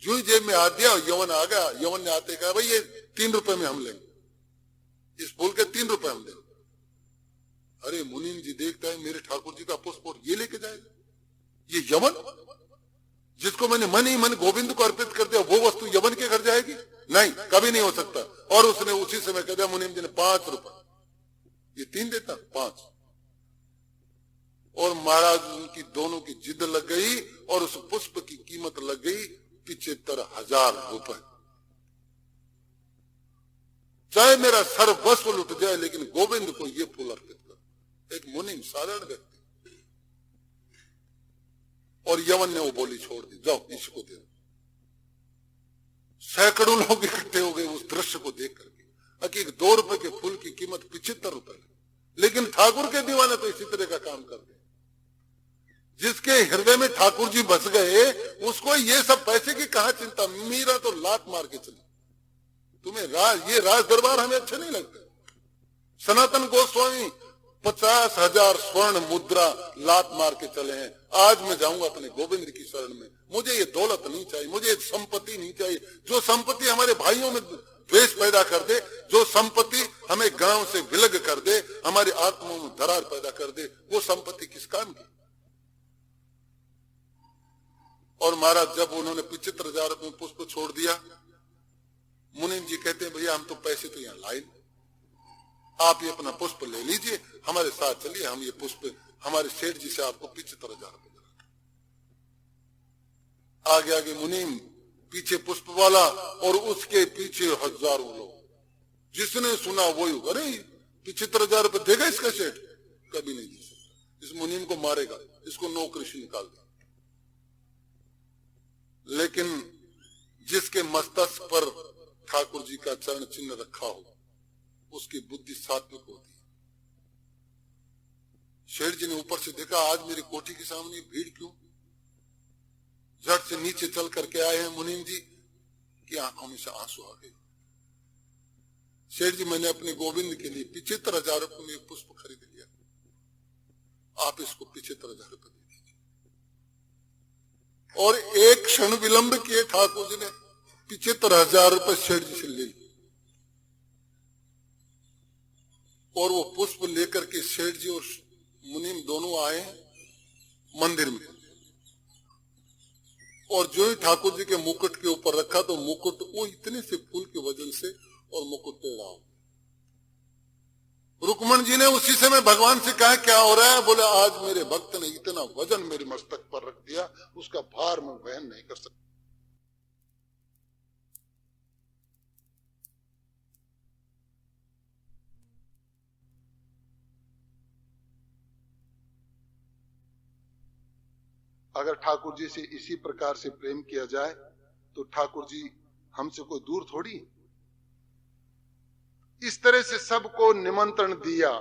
जो ही जेब में हाथ दिया, यवन आ गया, यवन ने आते कहा भाई ये 3 रुपए में हम लेंगे, इस फूल के 3 रुपए हम देंगे। अरे मुनीम जी देखता है मेरे ठाकुर जी का पुष्प और ये लेके जाएगा, ये यवन जिसको मैंने मन ही मन गोविंद को अर्पित कर दिया, वो वस्तु यवन के घर जाएगी? नहीं, कभी नहीं हो सकता। और उसने उसी समय कह दिया, मुनीम जी ने 5 रुपए, ये 3 देता 5। और महाराज उनकी दोनों की जिद लग गई, और उस पुष्प की कीमत लग गई 75,000 रुपए। चाहे मेरा सर्वस्व लुट जाए, लेकिन गोविंद को ये फूल अर्पित कर। एक मुनीम साधारण व्यक्ति, और यवन ने वो बोली छोड़ दी, जाओ इसको दे दो। सैकड़ों लोग इकट्ठे हो गए उस दृश्य को देख करके। कि 2 रुपए के फूल की कीमत 75 रुपए, लेकिन ठाकुर के दीवाने तो इसी तरह का काम करते हैं। जिसके हृदय में ठाकुर जी बस गए उसको ये सब पैसे की कहां चिंता। मीरा तो लात मार के चली। तुम्हें ये राज दरबार हमें अच्छे नहीं लगते। सनातन गोस्वामी 50,000 स्वर्ण मुद्रा लात मार के चले हैं। आज मैं जाऊंगा अपने गोविंद की शरण में। मुझे ये दौलत नहीं चाहिए, मुझे ये संपत्ति नहीं चाहिए। जो संपत्ति हमारे भाइयों में द्वेष पैदा कर दे, जो संपत्ति हमें गांव से विलग कर दे, हमारी आत्माओं में दरार पैदा कर दे, वो संपत्ति किस काम की। और महाराज जब उन्होंने 75,000 रुपये में पुष्प छोड़ दिया, मुनीम जी कहते हैं भैया हम तो पैसे तो यहाँ लाए, आप ये अपना पुष्प ले लीजिए, हमारे साथ चलिए, हम ये पुष्प हमारे सेठ जी से आपको 75,000 रुपये। आगे आगे मुनीम, पीछे पुष्प वाला, और उसके पीछे हजारों लोग। जिसने सुना वही, अरे 75,000 रुपये देगा इसका सेठ? कभी नहीं दे सकता। इस मुनीम को मारेगा, इसको नौकरी से निकाल देगा। लेकिन जिसके मस्तक पर ठाकुर जी का चरण चिन्ह रखा हो, उसकी बुद्धि सात्विक होती है। शेठ जी ने ऊपर से देखा, आज मेरी कोठी के सामने भीड़ क्यों? झट से नीचे चल करके आए हैं मुनीम जी की आंखों में से आंसू आ गए। शेठ जी, मैंने अपने गोविंद के लिए 75,000 रुपये में पुष्प खरीद लिया, आप इसको 75,000 रुपये दे दीजिए। और एक क्षण विलंब किए ठाकुर जी ने 75,000 रुपये शेठ जी से ले लिए। और वो पुष्प लेकर के सेठ जी और मुनीम दोनों आए मंदिर में। और जो ही ठाकुर जी के मुकुट के ऊपर रखा तो मुकुट वो इतने से फूल के वजन से और मुकुट टेढ़ा हो। रुक्मण जी ने उसी समय भगवान से कहा क्या हो रहा है? बोले आज मेरे भक्त ने इतना वजन मेरे मस्तक पर रख दिया, उसका भार मैं वहन नहीं कर सकता। अगर ठाकुर जी से इसी प्रकार से प्रेम किया जाए तो ठाकुर जी हमसे कोई दूर थोड़ी। इस तरह से सबको निमंत्रण दिया,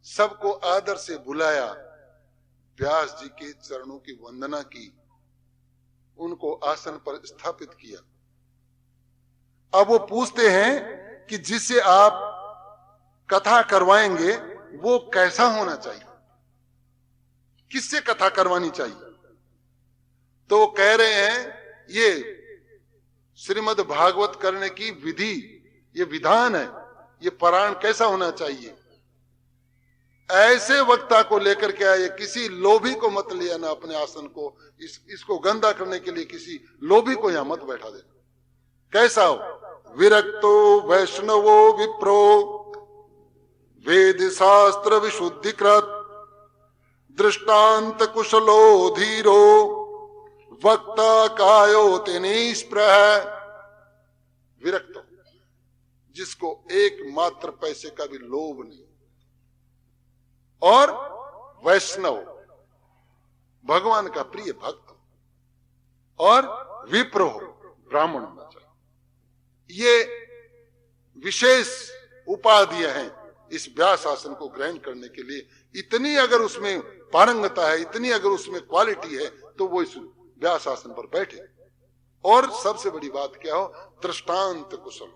सबको आदर से बुलाया, व्यास जी के चरणों की वंदना की, उनको आसन पर स्थापित किया। अब वो पूछते हैं कि जिससे आप कथा करवाएंगे वो कैसा होना चाहिए, किससे कथा करवानी चाहिए? तो कह रहे हैं ये श्रीमद् भागवत करने की विधि, ये विधान है, ये पारायण कैसा होना चाहिए। ऐसे वक्ता को लेकर के आए, किसी लोभी को मत लिया ना अपने आसन को, इसको गंदा करने के लिए किसी लोभी को यहां मत बैठा देना। कैसा हो? विरक्तो वैष्णवो विप्रो वेद शास्त्र विशुद्धिकृत दृष्टांत कुशलो धीरो वक्ता कायो तेनिस्प्रह। विरक्त, जिसको एक मात्र पैसे का भी लोभ नहीं, और वैष्णव, भगवान का प्रिय भक्त, और विप्र हो, ब्राह्मण होना चाहिए। ये विशेष उपाधियां हैं इस व्यास आसन को ग्रहण करने के लिए। इतनी अगर उसमें पारंगता है, इतनी अगर उसमें क्वालिटी है, तो वो इस व्यास आसन पर बैठे। और सबसे बड़ी बात क्या हो? दृष्टांत कुशल।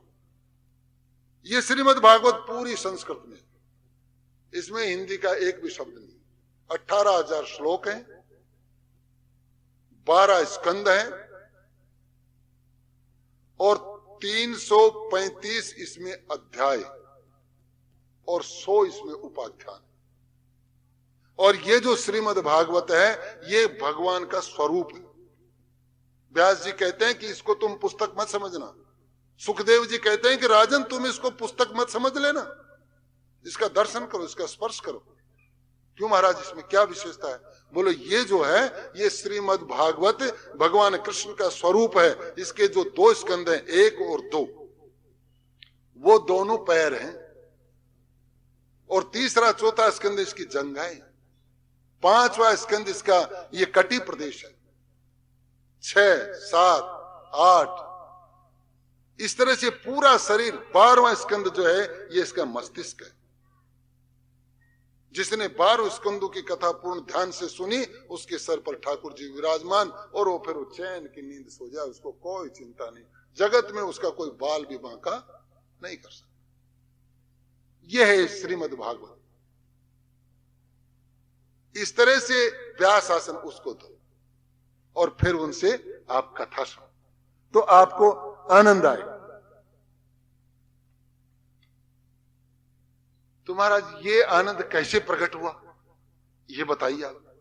ये श्रीमद् भागवत पूरी संस्कृत में, इसमें हिंदी का एक भी शब्द नहीं। 18,000 श्लोक हैं, 12 स्कंद हैं, और 335 इसमें अध्याय, और 100 इसमें उपाख्यान। और ये जो श्रीमद् भागवत है ये भगवान का स्वरूप है। व्यास जी कहते हैं कि इसको तुम पुस्तक मत समझना। सुखदेव जी कहते हैं कि राजन तुम इसको पुस्तक मत समझ लेना, इसका दर्शन करो, इसका स्पर्श करो। क्यों महाराज, इसमें क्या विशेषता है? बोलो ये जो है ये श्रीमद् भागवत भगवान कृष्ण का स्वरूप है। इसके जो 2 स्कंद हैं, 1 और 2, वो दोनों पैर हैं, और तीसरा चौथा स्कंद इसकी जंघाएं, पांचवा स्कंद इसका ये कटी प्रदेश है, 6, 7, 8, इस तरह से पूरा शरीर। 12वां स्कंद जो है ये इसका मस्तिष्क है। जिसने 12 स्कंदों की कथा पूर्ण ध्यान से सुनी उसके सर पर ठाकुर जी विराजमान, और वो फिर चैन की नींद सो जाए, उसको कोई चिंता नहीं, जगत में उसका कोई बाल भी बांका नहीं कर सकता। यह है श्रीमद् भागवत। इस तरह से व्यास आसन उसको दो और फिर उनसे आप कथा सुनो तो आपको आनंद आएगा। तो महाराज ये आनंद कैसे प्रकट हुआ ये बताइए आप।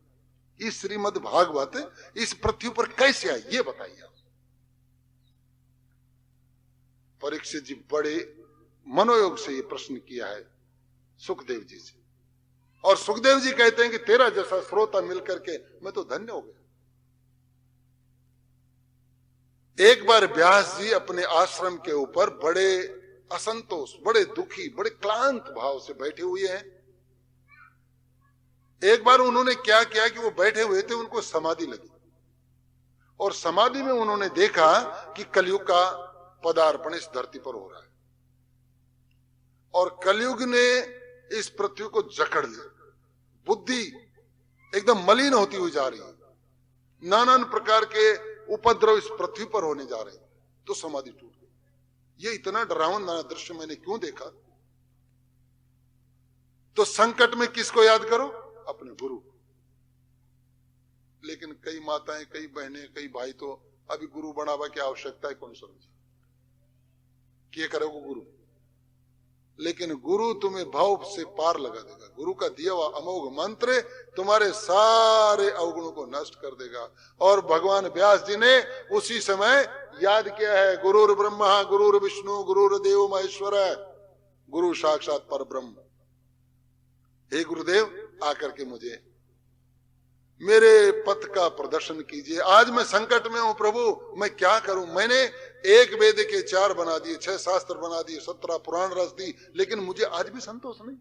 इस श्रीमद् भागवत इस पृथ्वी पर कैसे आई ये बताइए आप। परीक्षित जी बड़े मनोयोग से ये प्रश्न किया है सुखदेव जी से, और सुखदेव जी कहते हैं कि तेरा जैसा श्रोता मिलकर के मैं तो धन्य हो गया। एक बार व्यास जी अपने आश्रम के ऊपर बड़े असंतोष, बड़े दुखी, बड़े क्लांत भाव से बैठे हुए हैं। एक बार उन्होंने क्या किया कि वो बैठे हुए थे, उनको समाधि लगी, और समाधि में उन्होंने देखा कि कलयुग का पदार्पण इस धरती पर हो रहा है, और कलयुग ने इस पृथ्वी को जकड़ लिया। बुद्धि एकदम मलिन होती हुई जा रही है, नाना प्रकार के उपद्रव इस पृथ्वी पर होने जा रहे हैं। तो समाधि टूट गई। ये इतना डरावना दृश्य मैंने क्यों देखा? तो संकट में किसको याद करो? अपने गुरु। लेकिन कई माताएं, कई बहनें, कई भाई तो अभी गुरु बढ़ावा की आवश्यकता है कौन समझे, क्या करोगे गुरु? लेकिन गुरु तुम्हें भाव से पार लगा देगा। गुरु का दिया हुआ अमोघ मंत्र तुम्हारे सारे अवगुणों को नष्ट कर देगा। और भगवान व्यास जी ने उसी समय याद किया है, गुरुर ब्रह्मा गुरुर विष्णु गुरुर देव महेश्वर, गुरु साक्षात पर ब्रह्म। हे गुरुदेव आकर के मुझे मेरे पथ का प्रदर्शन कीजिए। आज मैं संकट में हूं प्रभु, मैं क्या करूं? मैंने एक वेद के 4 बना दिए, 6 शास्त्र बना दिए, 17 पुराण रच दी, लेकिन मुझे आज भी संतोष नहीं।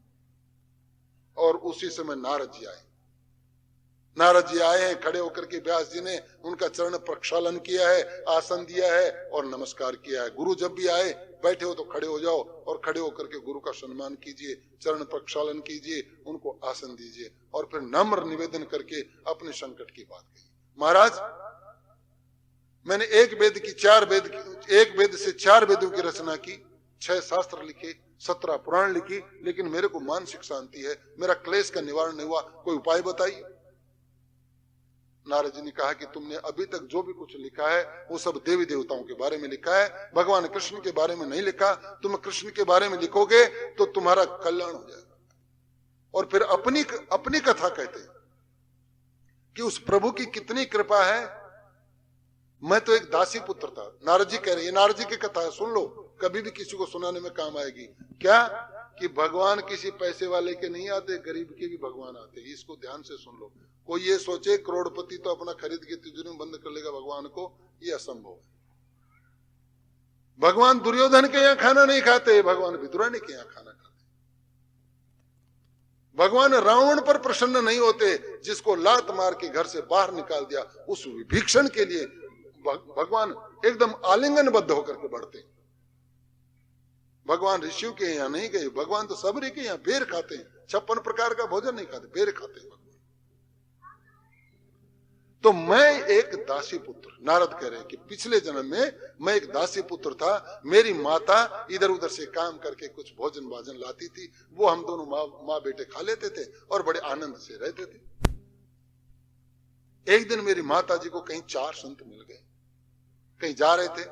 और उसी समय नारद जी आए। नारद जी आए हैं, खड़े होकर के व्यास जी ने उनका चरण प्रक्षालन किया है, आसन दिया है और नमस्कार किया है। गुरु जब भी आए, बैठे हो तो खड़े हो जाओ और खड़े होकर के गुरु का सम्मान कीजिए, चरण प्रक्षालन कीजिए, उनको आसन दीजिए और फिर नम्र निवेदन करके अपने संकट की बात कही। महाराज मैंने एक वेद से 4 वेदों की रचना की, 6 शास्त्र लिखे, 17 पुराण लिखी, लेकिन मेरे को मानसिक शांति है, मेरा क्लेश का निवारण नहीं हुआ, कोई उपाय बताइए। नारद जी ने कहा कि तुमने अभी तक जो भी कुछ लिखा है वो सब देवी देवताओं के बारे में लिखा है, भगवान कृष्ण के बारे में नहीं लिखा। तुम कृष्ण के बारे में लिखोगे तो तुम्हारा कल्याण हो जाएगा। और फिर अपनी कथा कहते हैं कि उस प्रभु की कितनी कृपा है। मैं तो एक दासी पुत्र था। नारद जी कह रहे हैं, नारद जी की कथा है, सुन लो, कभी भी किसी को सुनाने में काम आएगी। क्या कि भगवान किसी पैसे वाले के नहीं आते, गरीब के भी भगवान आते। इसको ध्यान से सुन लो। कोई ये सोचे करोड़पति तो अपना खरीद के तिजोरी में बंद कर लेगा भगवान को, ये असंभव है। भगवान दुर्योधन के यहाँ खाना नहीं खाते, भगवान विदुरानी के यहाँ खाना खाते। भगवान रावण पर प्रसन्न नहीं होते, जिसको लात मार के घर से बाहर निकाल दिया, उस विभीषण के लिए भगवान एकदम आलिंगनबद्ध होकर के बढ़ते। भगवान ऋषियों के यहाँ नहीं गए, भगवान तो सबरी के यहाँ बेर खाते हैं, 56 प्रकार का भोजन नहीं खाते, बेर खाते हैं भगवान। तो मैं एक दासी पुत्र, नारद कह रहे हैं कि पिछले जन्म में मैं एक दासी पुत्र था। मेरी माता इधर उधर से काम करके कुछ भोजन भाजन लाती थी, वो हम दोनों माँ बेटे खा लेते थे और बड़े आनंद से रहते थे। एक दिन मेरी माता जी को कहीं 4 संत मिल गए, कहीं जा रहे थे।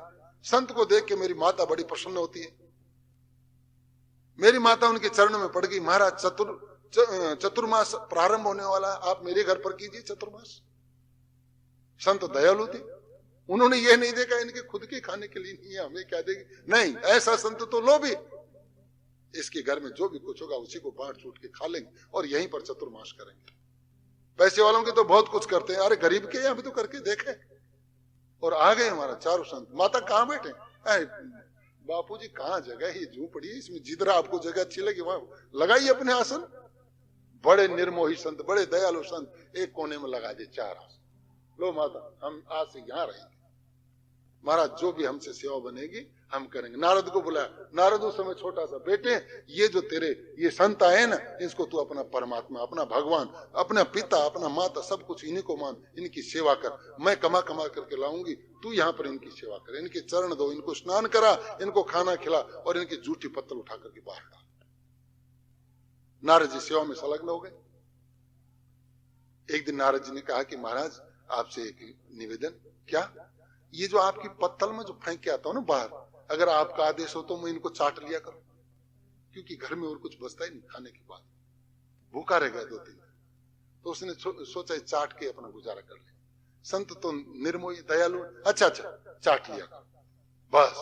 संत को देख के मेरी माता बड़ी प्रसन्न होती है। मेरी माता उनके चरणों में पड़ गई, महाराज चतुर्मास प्रारंभ होने वाला, आप मेरे घर पर कीजिए चतुर्मास। संत दयालु थे, उन्होंने ये नहीं देखा इनके खुद के खाने के लिए नहीं है, हमें क्या देगी। नहीं, ऐसा संत तो लोभी, इसके घर में जो भी कुछ होगा उसी को बांट छूट के खा लेंगे और यहीं पर चतुर्मास करेंगे। पैसे वालों के तो बहुत कुछ करते हैं, अरे गरीब के यहाँ भी तो करके देखे। और आ गए हमारा 4 संत। माता कहाँ बैठे? बापूजी कहाँ जगह, ये झोपड़ी है, इसमें जिधर आपको जगह अच्छी लगी वहां लगाइए अपने आसन। बड़े निर्मोही संत, बड़े दयालु संत एक कोने में लगा दे 4 आसन। लो माता, हम आज से यहां रहेंगे, महाराज जो भी हमसे सेवा बनेगी हम करेंगे। नारद को बुलाया। नारद उस समय छोटा सा, बेटे ये जो तेरे ये संत आए ना, इसको तू अपना परमात्मा, अपना भगवान, अपना पिता, अपना माता, सब कुछ इन्हीं को मान, इनकी सेवा कर। मैं कमा कमा करके लाऊंगी, तू यहाँ पर इनकी सेवा कर, इनके चरण दो, इनको स्नान करा, इनको खाना खिला और इनकी जूठी पत्तल उठा करके बाहर डाल। नारद जी सेवा में संलग्न हो गए। एक दिन नारद जी ने कहा कि महाराज आपसे एक निवेदन। क्या? ये जो आपकी पत्तल में जो फेंक के आता हूं ना बाहर, अगर आपका आदेश हो तो मैं इनको चाट लिया करूं, क्योंकि घर में और कुछ बचता ही नहीं खाने के बाद, भूखा रह गया 2-3 दिन। तो उसने सोचा चाट के अपना गुजारा कर ले। संत तो निर्मोही दयालु, अच्छा चाट लिया। बस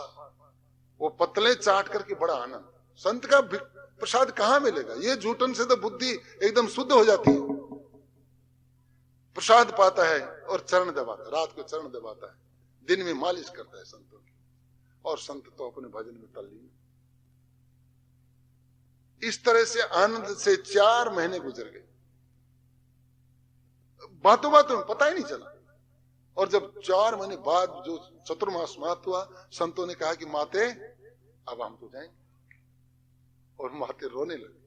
वो पत्तले चाट करके बड़ा आनंद। संत का प्रसाद कहां मिलेगा? ये जूठन से तो बुद्धि एकदम शुद्ध हो जाती है। प्रसाद पाता है और चरण दबाता है, रात को चरण दबाता है, दिन में मालिश करता है संतों की। और संत तो अपने भजन में तल्लीन। इस तरह से आनंद से 4 महीने गुजर गए, बातों बातों में पता ही नहीं चला। और जब 4 महीने बाद जो चतुर्मास समाप्त हुआ, संतों ने कहा कि माते अब हम तो जाएंगे। और माते रोने लगे,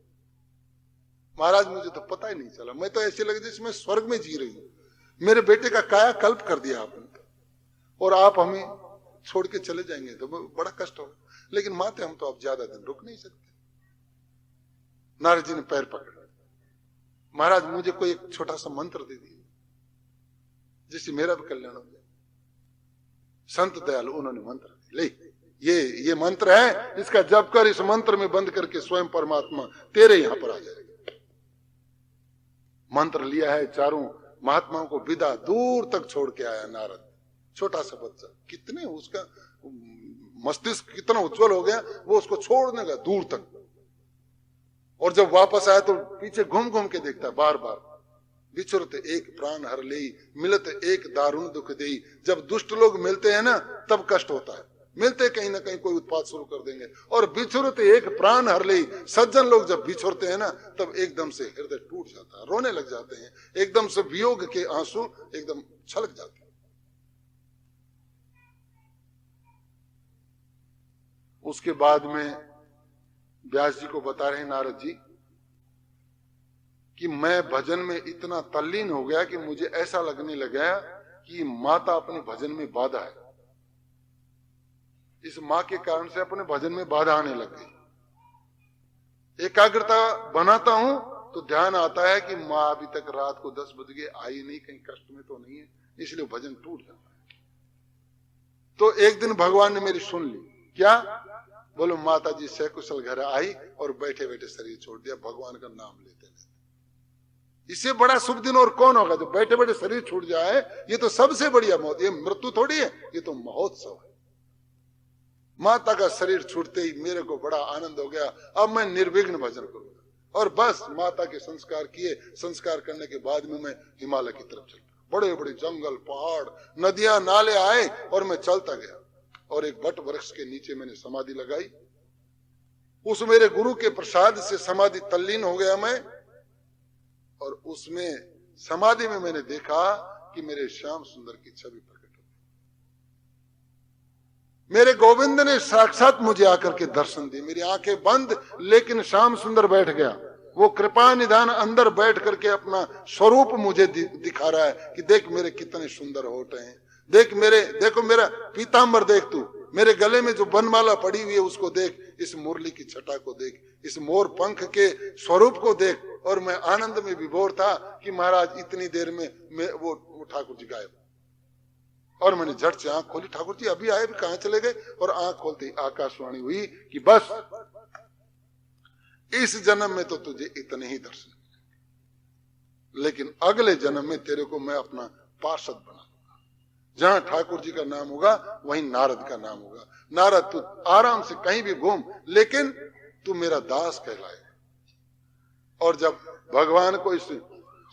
महाराज मुझे तो पता ही नहीं चला, मैं तो ऐसे लगे जैसे मैं स्वर्ग में जी रही हूं। मेरे बेटे का कायाकल्प कर दिया आपने और आप हमें छोड़ के चले जाएंगे तो बड़ा कष्ट होगा। लेकिन माते हम तो अब ज्यादा दिन रुक नहीं सकते। नारद जी ने पैर पकड़ा, महाराज मुझे कोई एक छोटा सा मंत्र दे दिए जिससे मेरा भी कल्याण हो जाए। संत दयालु, उन्होंने मंत्र ले, ये मंत्र है, इसका जप कर, इस मंत्र में बंद करके स्वयं परमात्मा तेरे यहां पर आ जाएगा। मंत्र लिया है, चारों महात्माओं को विदा दूर तक छोड़ के आया नारद। छोटा सा बच्चा, कितने उसका मस्तिष्क कितना उज्जवल हो गया, वो उसको छोड़ने लगा दूर तक। और जब वापस आया तो पीछे घूम घूम के देखता, बार बार बिछुरते एक प्राण हर लेई, मिलते एक दारुण दुख देई। जब दुष्ट लोग मिलते हैं ना तब कष्ट होता है, मिलते कहीं ना कहीं कोई उत्पात शुरू कर देंगे। और बिछुरते एक प्राण हर लेई, सज्जन लोग जब बिछुरते हैं ना तब एकदम से हृदय टूट जाता है, रोने लग जाते हैं, एकदम से वियोग के आंसू एकदम छलक जाते हैं। उसके बाद में व्यास जी को बता रहे नारद जी कि मैं भजन में इतना तल्लीन हो गया कि मुझे ऐसा लगने लगा कि माता अपने भजन में बाधा है। इस मां के कारण से अपने भजन में बाधा आने लग गई। एकाग्रता बनाता हूं तो ध्यान आता है कि मां अभी तक रात को 10 बज गए आई नहीं, कहीं कष्ट में तो नहीं है, इसलिए भजन टूट जाता है। तो एक दिन भगवान ने मेरी सुन ली। क्या? बोलो माता जी सकुशल घर आई और बैठे बैठे शरीर छोड़ दिया, भगवान का नाम लेते लेते। इससे बड़ा शुभ दिन और कौन होगा? जो बैठे बैठे शरीर छूट जाए, ये तो सबसे बढ़िया मौत। ये मृत्यु थोड़ी है, ये तो महोत्सव है। माता का शरीर छूटते ही मेरे को बड़ा आनंद हो गया, अब मैं निर्विघ्न भजन करूंगा। और बस माता के संस्कार किए। संस्कार करने के बाद में मैं हिमालय की तरफ चल, बड़े बड़े जंगल, पहाड़, नदियां, नाले आए और मैं चलता गया। और एक बट वृक्ष के नीचे मैंने समाधि लगाई। उस मेरे गुरु के प्रसाद से समाधि तल्लीन हो गया मैं। और उसमें समाधि में मैंने देखा कि मेरे श्याम सुंदर की छवि प्रकट हो गई। मेरे गोविंद ने साक्षात मुझे आकर के दर्शन दिए। मेरी आंखें बंद, लेकिन श्याम सुंदर बैठ गया। वो कृपा निधान अंदर बैठ करके अपना स्वरूप मुझे दिखा रहा है कि देख मेरे कितने सुंदर होठ हैं, देखो मेरा पीतांबर देख, तू मेरे गले में जो बनमाला पड़ी हुई है उसको देख, इस मुरली की छटा को देख, इस मोर पंख के स्वरूप को देख। और मैं आनंद में विभोर था कि महाराज इतनी देर में वो ठाकुर जी गायब। और मैंने झट से आंख खोली, ठाकुर जी अभी आए, भी कहां चले गए? और आंख खोलते आकाशवाणी हुई कि बस इस जन्म में तो तुझे इतने ही दर्शन, लेकिन अगले जन्म में तेरे को मैं अपना पार्षद बना। जहां ठाकुर जी का नाम होगा वहीं नारद का नाम होगा। नारद तू आराम से कहीं भी घूम, लेकिन तू मेरा दास कहलाएगा। और जब भगवान को इस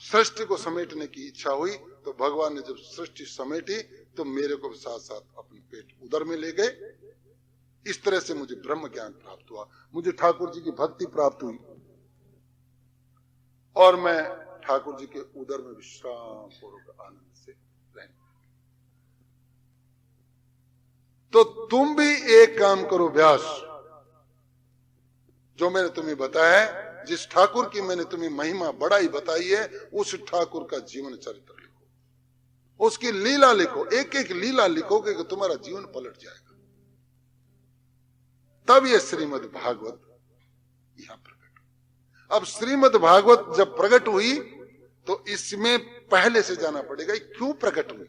सृष्टि को समेटने की इच्छा हुई तो भगवान ने जब सृष्टि समेटी तो मेरे को साथ साथ अपने पेट उदर में ले गए। इस तरह से मुझे ब्रह्म ज्ञान प्राप्त हुआ, मुझे ठाकुर जी की भक्ति प्राप्त हुई और मैं ठाकुर जी के उदर में विश्राम पूर्वक आनंद से रहने। तो तुम भी एक काम करो व्यास, जो मैंने तुम्हें बताया है, जिस ठाकुर की मैंने तुम्हें महिमा बड़ाई बताई है, उस ठाकुर का जीवन चरित्र लिखो, उसकी लीला लिखो, एक एक लीला लिखोगे कि तुम्हारा जीवन पलट जाएगा। तब ये श्रीमद् भागवत यहां प्रकट। अब श्रीमद् भागवत जब प्रकट हुई तो इसमें पहले से जाना पड़ेगा क्यों प्रकट हुई।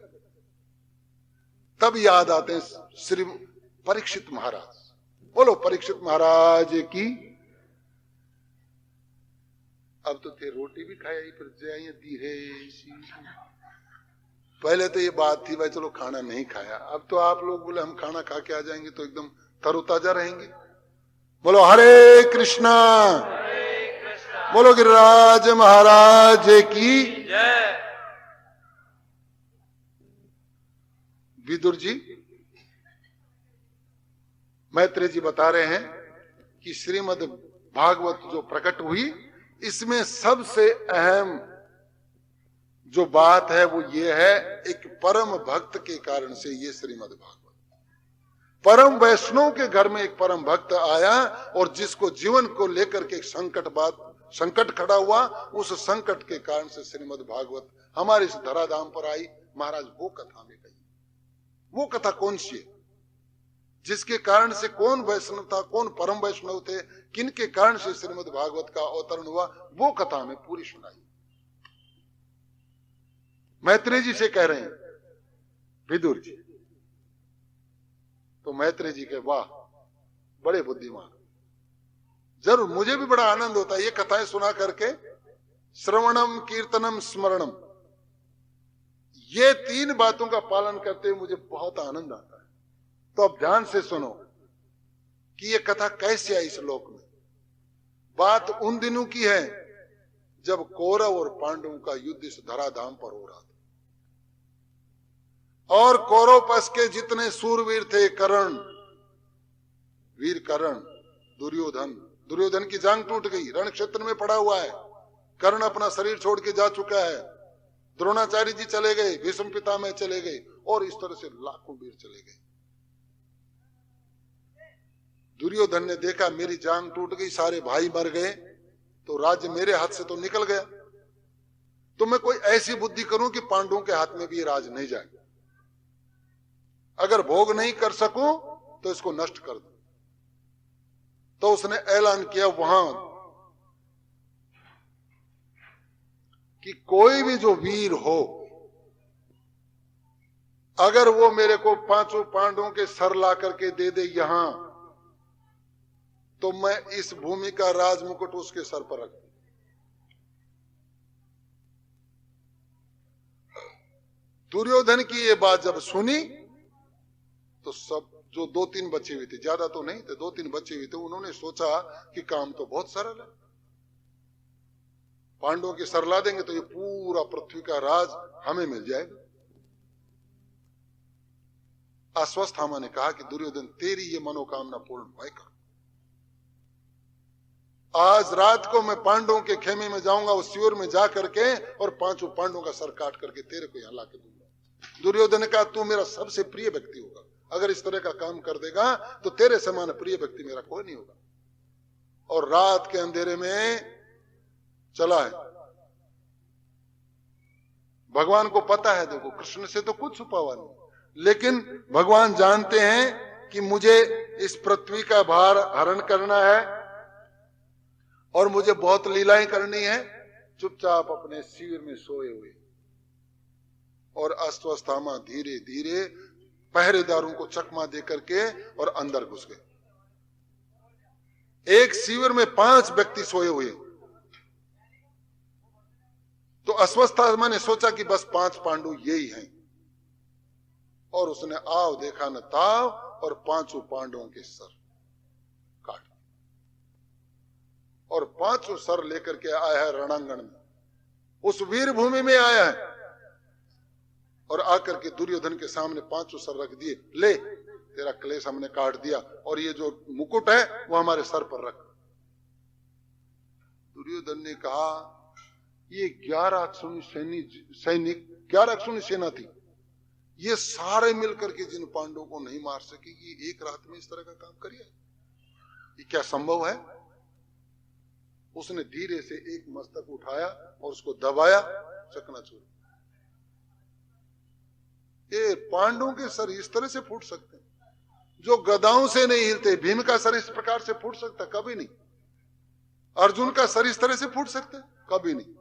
तब याद आते हैं श्री परीक्षित महाराज। बोलो परीक्षित महाराज की। अब तो थे रोटी भी खाई फिर जाइए धीरे। पहले तो ये बात थी भाई चलो खाना नहीं खाया, अब तो आप लोग बोले हम खाना खा के आ जाएंगे तो एकदम तरोताजा रहेंगे। बोलो हरे कृष्णा, बोलो गिरिराज महाराज की जय। विदुर जी, मैत्रेय जी बता रहे हैं कि श्रीमद् भागवत जो प्रकट हुई, इसमें सबसे अहम जो बात है वो ये है, एक परम भक्त के कारण से ये श्रीमद् भागवत। परम वैष्णव के घर में एक परम भक्त आया और जिसको जीवन को लेकर के एक संकट खड़ा हुआ, उस संकट के कारण से श्रीमद् भागवत हमारे इस धराधाम पर आई। महाराज वो कथा में कही, वो कथा कौन सी है जिसके कारण से कौन वैष्णव था, कौन परम वैष्णव थे, किन के कारण से श्रीमद् भागवत का अवतरण हुआ, वो कथा हमें पूरी सुनाई। मैत्रेय जी से कह रहे हैं विदुर जी। तो मैत्रेय जी के वाह बड़े बुद्धिमान। जरूर मुझे भी बड़ा आनंद होता है ये कथाएं सुना करके। श्रवणम कीर्तनम स्मरणम, ये तीन बातों का पालन करते हुए मुझे बहुत आनंद आता है। तो अब ध्यान से सुनो कि ये कथा कैसे आई इस लोक में। बात उन दिनों की है जब कौरव और पांडवों का युद्ध इस धराधाम पर हो रहा था और कौरव पक्ष के जितने सूरवीर थे, कर्ण, वीर कर्ण, दुर्योधन की जांग टूट गई, रण क्षेत्र में पड़ा हुआ है। कर्ण अपना शरीर छोड़ के जा चुका है, द्रोणाचार्य जी चले गए, भीष्म पितामह चले गए और इस तरह से लाखों वीर चले गए। दुर्योधन ने देखा मेरी जांग टूट गई, सारे भाई मर गए, तो राज्य मेरे हाथ से तो निकल गया, तो मैं कोई ऐसी बुद्धि करूं कि पांडवों के हाथ में भी राज नहीं जाए। अगर भोग नहीं कर सकूं तो इसको नष्ट कर दूं। तो उसने ऐलान किया वहां कि कोई भी जो वीर हो, अगर वो मेरे को पांचों पांडवों के सर ला करके दे दे यहां, तो मैं इस भूमि का राज मुकुट उसके सर पर रख दूं। दुर्योधन की ये बात जब सुनी तो सब जो 2-3 बचे हुए थे, ज्यादा तो नहीं थे, 2-3 बचे हुए थे, उन्होंने सोचा कि काम तो बहुत सरल है, पांडवों के सर ला देंगे तो ये पूरा पृथ्वी का राज हमें मिल जाएगा। अश्वत्थामा ने कहा कि दुर्योधन तेरी ये मनोकामना पूर्ण भाई कर। आज रात को मैं पांडवों के खेमे में जाऊंगा, उस शिविर में जा करके और पांचों पांडवों का सर काट करके तेरे को यहां ला के दूंगा। दुर्योधन ने कहा तू मेरा सबसे प्रिय व्यक्ति होगा, अगर इस तरह का काम कर देगा तो तेरे समान प्रिय व्यक्ति मेरा कोई नहीं होगा। और रात के अंधेरे में चला है। भगवान को पता है, देखो कृष्ण से तो कुछ छुपा हुआ नहीं, लेकिन भगवान जानते हैं कि मुझे इस पृथ्वी का भार हरण करना है और मुझे बहुत लीलाएं करनी है। चुपचाप अपने शिविर में सोए हुए और अश्वत्थामा धीरे धीरे पहरेदारों को चकमा दे करके और अंदर घुस गए। एक शिविर में 5 व्यक्ति सोए हुए, तो अश्वत्थामा ने सोचा कि बस 5 पांडु यही हैं, और उसने आव देखा न ताव और 5 पांडवों के सर काट और 5 सर लेकर के आया है रणांगण में, उस वीर भूमि में आया है और आकर के दुर्योधन के सामने 5 सर रख दिए। ले तेरा क्लेश हमने काट दिया और ये जो मुकुट है वो हमारे सर पर रख। दुर्योधन ने कहा ये 11 अक्षौणी सैनिक 11 अक्षौणी सेना थी, ये सारे मिलकर के जिन पांडवों को नहीं मार सके, ये एक रात में इस तरह का काम करिए, ये क्या संभव है? उसने धीरे से एक मस्तक उठाया और उसको दबाया, चकनाचूर। ये पांडवों के सर इस तरह से फूट सकते हैं जो गदाओं से नहीं हिलते। भीम का सर इस प्रकार से फूट सकता? कभी नहीं। अर्जुन का सर इस तरह से फूट सकता है? कभी नहीं।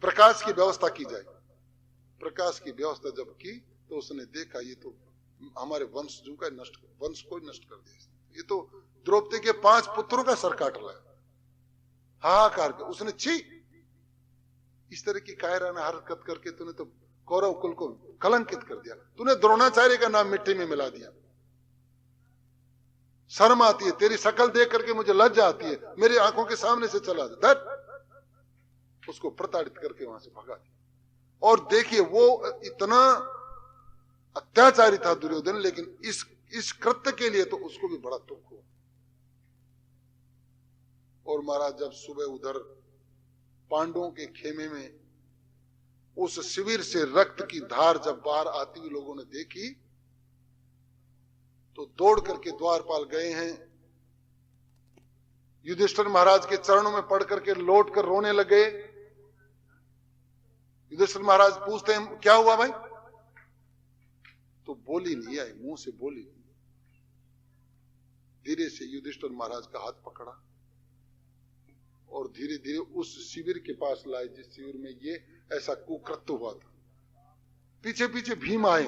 प्रकाश की व्यवस्था की जाए। प्रकाश की व्यवस्था जब की तो उसने देखा ये तो हमारे वंशजों का वंश को नष्ट कर दिया, ये तो द्रौपदी के 5 पुत्रों का सर काट रहा है। हाहाकार कर उसने छी, इस तरह की कायराना हरकत करके तूने तो कौरव कुल को कलंकित कर दिया, तूने द्रोणाचार्य का नाम मिट्टी में मिला दिया। शर्म आती है, तेरी शक्ल देख करके मुझे लज्जा आती है, मेरी आंखों के सामने से चला दे। उसको प्रताड़ित करके वहां से भगा दिया। और देखिए वो इतना अत्याचारी था दुर्योधन, लेकिन इस कृत्य के लिए तो उसको भी बड़ा दुख हुआ। और महाराज जब सुबह उधर पांडवों के खेमे में उस शिविर से रक्त की धार जब बाहर आती हुई लोगों ने देखी तो दौड़ करके द्वारपाल गए हैं, युधिष्ठिर महाराज के चरणों में पड़ करके लौट कर रोने लगे। युधिष्ठिर महाराज पूछते हैं क्या हुआ भाई? तो बोली नहीं आई, मुंह से बोली नहीं। धीरे से युधिष्ठिर महाराज का हाथ पकड़ा और धीरे धीरे उस शिविर के पास लाए जिस शिविर में ये ऐसा कुकृत्य हुआ था। पीछे पीछे भीम आए,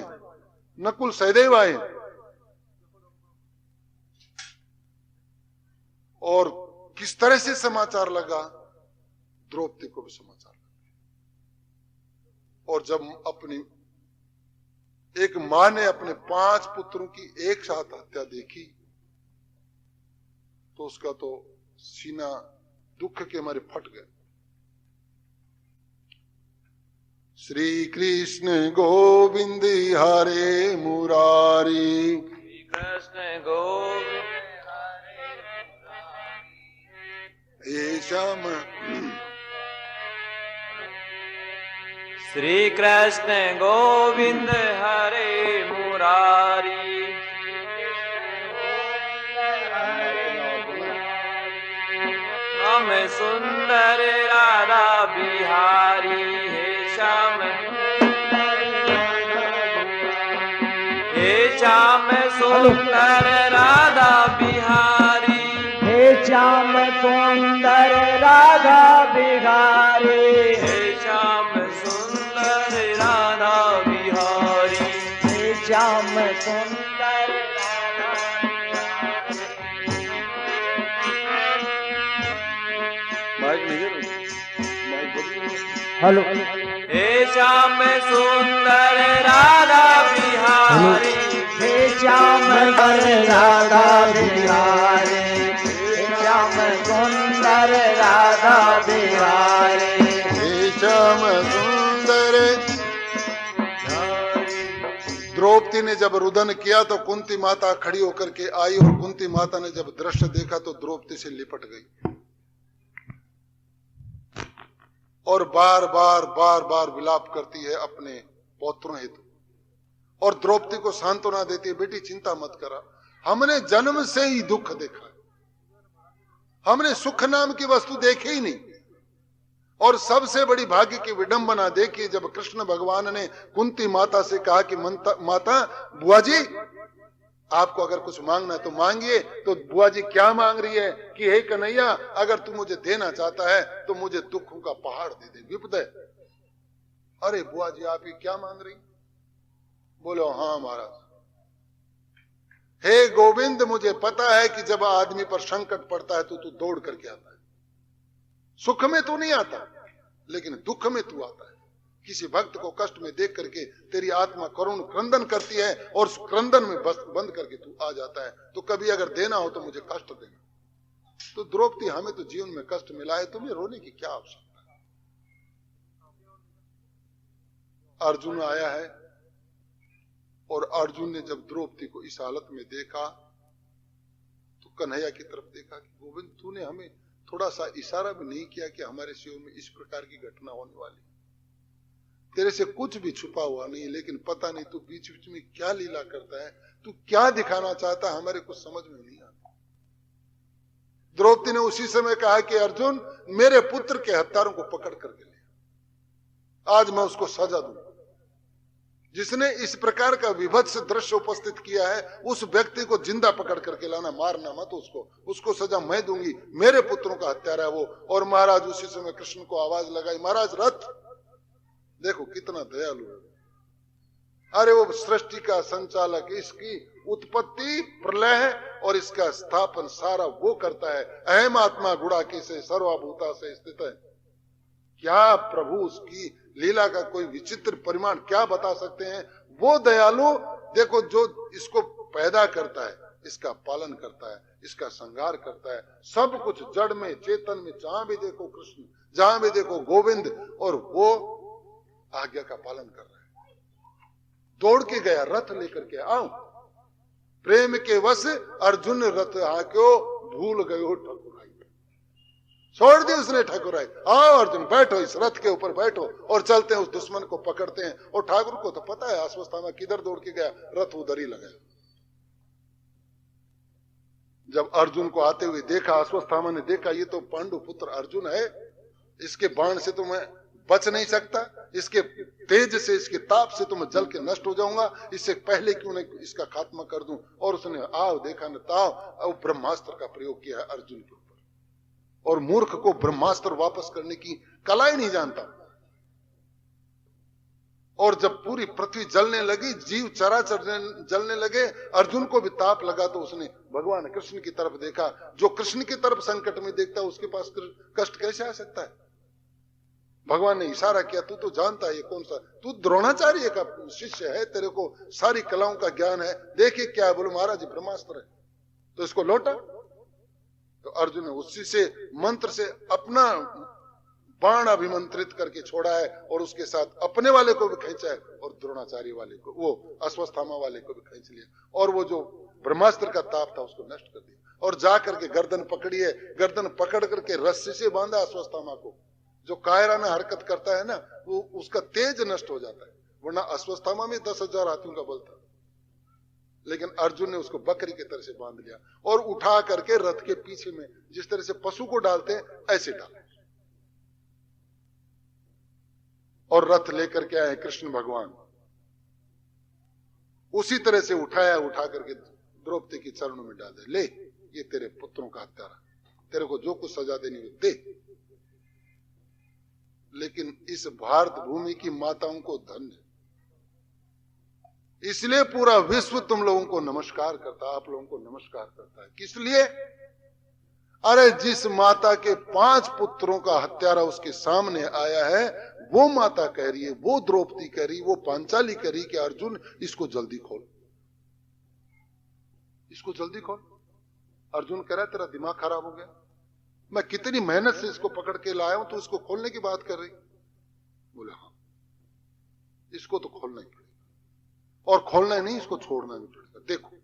नकुल सहदेव आए और किस तरह से समाचार लगा, द्रौपदी को भी समाचार लगा। और जब अपनी एक मां ने अपने 5 पुत्रों की एक साथ हत्या देखी तो उसका तो सीना दुख के मारे फट गया। श्री कृष्ण गोविंद हरे मुरारी,
कृष्ण गोविंद
हे श्याम।
श्री कृष्ण गोविंद हरे मुरारी, हम सुंदर राधा बिहारी, हे श्याम सुंदर राधा बिहारी,
हे श्याम सुंदर राधा बिहारी,
हे श्याम सुंदर राधा बिहारी,
हे श्याम सुंदर राधा हेलो।
हे श्याम सुंदर राधा बिहारी,
हे श्याम सुंदर राधा बिहारी, हे श्याम सुंदर राधा बिहारी,
हे श्याम सुंदर। द्रौपदी ने जब रुदन किया तो कुंती माता खड़ी होकर के आई और कुंती माता ने जब दृश्य देखा तो द्रौपदी से लिपट गई और बार बार विलाप करती है अपने पौत्रों हेतु। और द्रौपदी को सांत्वना देती है, बेटी चिंता मत करा, हमने जन्म से ही दुख देखा है, हमने सुख नाम की वस्तु देखी ही नहीं। और सबसे बड़ी भाग्य की विडंबना देखी जब कृष्ण भगवान ने कुंती माता से कहा कि माता बुआ जी आपको अगर कुछ मांगना है तो मांगिए। तो बुआ जी क्या मांग रही है कि हे कन्हैया अगर तू मुझे देना चाहता है तो मुझे दुखों का पहाड़ दे दे, विपदय। अरे बुआ जी आप ये क्या मांग रही? बोलो हाँ महाराज। हे गोविंद मुझे पता है कि जब आदमी पर संकट पड़ता है तो तू दौड़ करके आता है, सुख में तू नहीं आता लेकिन दुख में तू आता है। किसी भक्त को कष्ट में देख करके तेरी आत्मा करुण क्रंदन करती है और उस क्रंदन में बंद करके तू आ जाता है। तो कभी अगर देना हो तो मुझे कष्ट देना। तो द्रौपदी हमें तो जीवन में कष्ट मिला है, तुम्हें रोने की क्या आवश्यकता है? अर्जुन आया है और अर्जुन ने जब द्रौपदी को इस हालत में देखा तो कन्हैया की तरफ देखा कि गोविंद तूने हमें थोड़ा सा इशारा भी नहीं किया कि हमारे शिव में इस प्रकार की घटना होने वाली। तेरे से कुछ भी छुपा हुआ नहीं, लेकिन पता नहीं तू बीच बीच में क्या लीला करता है, तू क्या दिखाना चाहता है, हमारे कुछ समझ में नहीं आता। द्रौपदी ने उसी समय कहा कि अर्जुन मेरे पुत्र के हत्यारों को पकड़ करके ले, आज मैं उसको सजा दूंगा। जिसने इस प्रकार का विभत्स दृश्य उपस्थित किया है उस व्यक्ति को जिंदा पकड़ करके लाना, मारना मत उसको सजा मैं दूंगी, मेरे पुत्रों का हत्यारा है वो। और महाराज उसी समय कृष्ण को आवाज लगाई, महाराज रथ देखो कितना दयालु है, अरे वो सृष्टि का संचालक, इसकी उत्पत्ति प्रलय है और इसका स्थापन सारा वो करता है। अहम आत्मा गुड़ाके से सर्वभूता से स्थित है। क्या प्रभु उसकी लीला का कोई विचित्र परिमाण क्या बता सकते हैं। वो दयालु देखो जो इसको पैदा करता है, इसका पालन करता है, इसका संहार करता है, सब कुछ जड़ में चेतन में, जहां भी देखो कृष्ण, जहां भी देखो गोविंद, और वो आज्ञा का पालन कर रहा है। दौड़ के गया रथ लेकर के, आओ प्रेम के वश अर्जुन रथ आक्यो भूल गयो ठकुराई, छोड़ दी उसने ठकुराई। आओ अर्जुन बैठो, इस रथ के ऊपर बैठो और चलते हैं, उस दुश्मन को पकड़ते हैं। और ठाकुर को तो पता है अश्वत्थामा किधर दौड़ के गया, रथ उधर ही लगा। जब अर्जुन को आते हुए देखा, अश्वत्थामा ने देखा ये तो पांडु पुत्र अर्जुन है, इसके बाण से तो मैं बच नहीं सकता, इसके तेज से, इसके ताप से तो मैं जल के नष्ट हो जाऊंगा, इससे पहले क्यों नहीं इसका खात्मा कर दूं। और उसने आओ देखा न ताओ, ब्रह्मास्त्र का प्रयोग किया है अर्जुन के ऊपर। और मूर्ख को ब्रह्मास्त्र वापस करने की कला ही नहीं जानता। और जब पूरी पृथ्वी जलने लगी, जीव चराचर जलने लगे, अर्जुन को भी ताप लगा, तो उसने भगवान कृष्ण की तरफ देखा। जो कृष्ण की तरफ संकट में देखता है उसके पास कष्ट कैसे आ सकता है। भगवान ने इशारा किया, तू तो जानता है ये कौन सा, तू द्रोणाचार्य का शिष्य है, तेरे को सारी कलाओं का ज्ञान है, देखिए क्या है। बोलो महाराज ब्रह्मास्त्र है, तो इसको लौटा। तो अर्जुन ने उसी से मंत्र से अपना बाण अभिमंत्रित करके छोड़ा है और उसके साथ अपने वाले को भी खींचा है और द्रोणाचार्य वाले को, वो अश्वत्थामा वाले को भी खींच लिया और वो जो ब्रह्मास्त्र का ताप था उसको नष्ट कर दिया। और जाकर के गर्दन पकड़ी है, गर्दन पकड़ करके रस्सी से बांधा अश्वत्थामा को। जो कायराना हरकत करता है ना, वो उसका तेज नष्ट हो जाता है। वरना अश्वत्थामा में 10,000 हाथियों का बल था, लेकिन अर्जुन ने उसको बकरी के तरह से बांध लिया और उठा करके रथ के पीछे में जिस तरह से पशु को डालते हैं ऐसे डाले और रथ लेकर के आए कृष्ण भगवान। उसी तरह से उठाया, उठा करके द्रौपदी के चरणों में डाल दे, ले ये तेरे पुत्रों का हत्यारा, तेरे को जो कुछ सजा देनी हो दे। लेकिन इस भारत भूमि की माताओं को धन्य, इसलिए पूरा विश्व तुम लोगों को नमस्कार करता है, आप लोगों को नमस्कार करता है। किस लिए? अरे जिस माता के 5 पुत्रों का हत्यारा उसके सामने आया है, वो माता कह रही है, वो द्रौपदी कह रही, वो पांचाली कह रही कि अर्जुन इसको जल्दी खोल, इसको जल्दी खोल। अर्जुन कह रहा है तेरा दिमाग खराब हो गया, मैं कितनी मेहनत से इसको पकड़ के लाया हूं, तो इसको खोलने की बात कर रही। बोले हाँ, इसको तो खोलना ही पड़ेगा, और खोलना ही नहीं, इसको छोड़ना भी पड़ेगा। देखो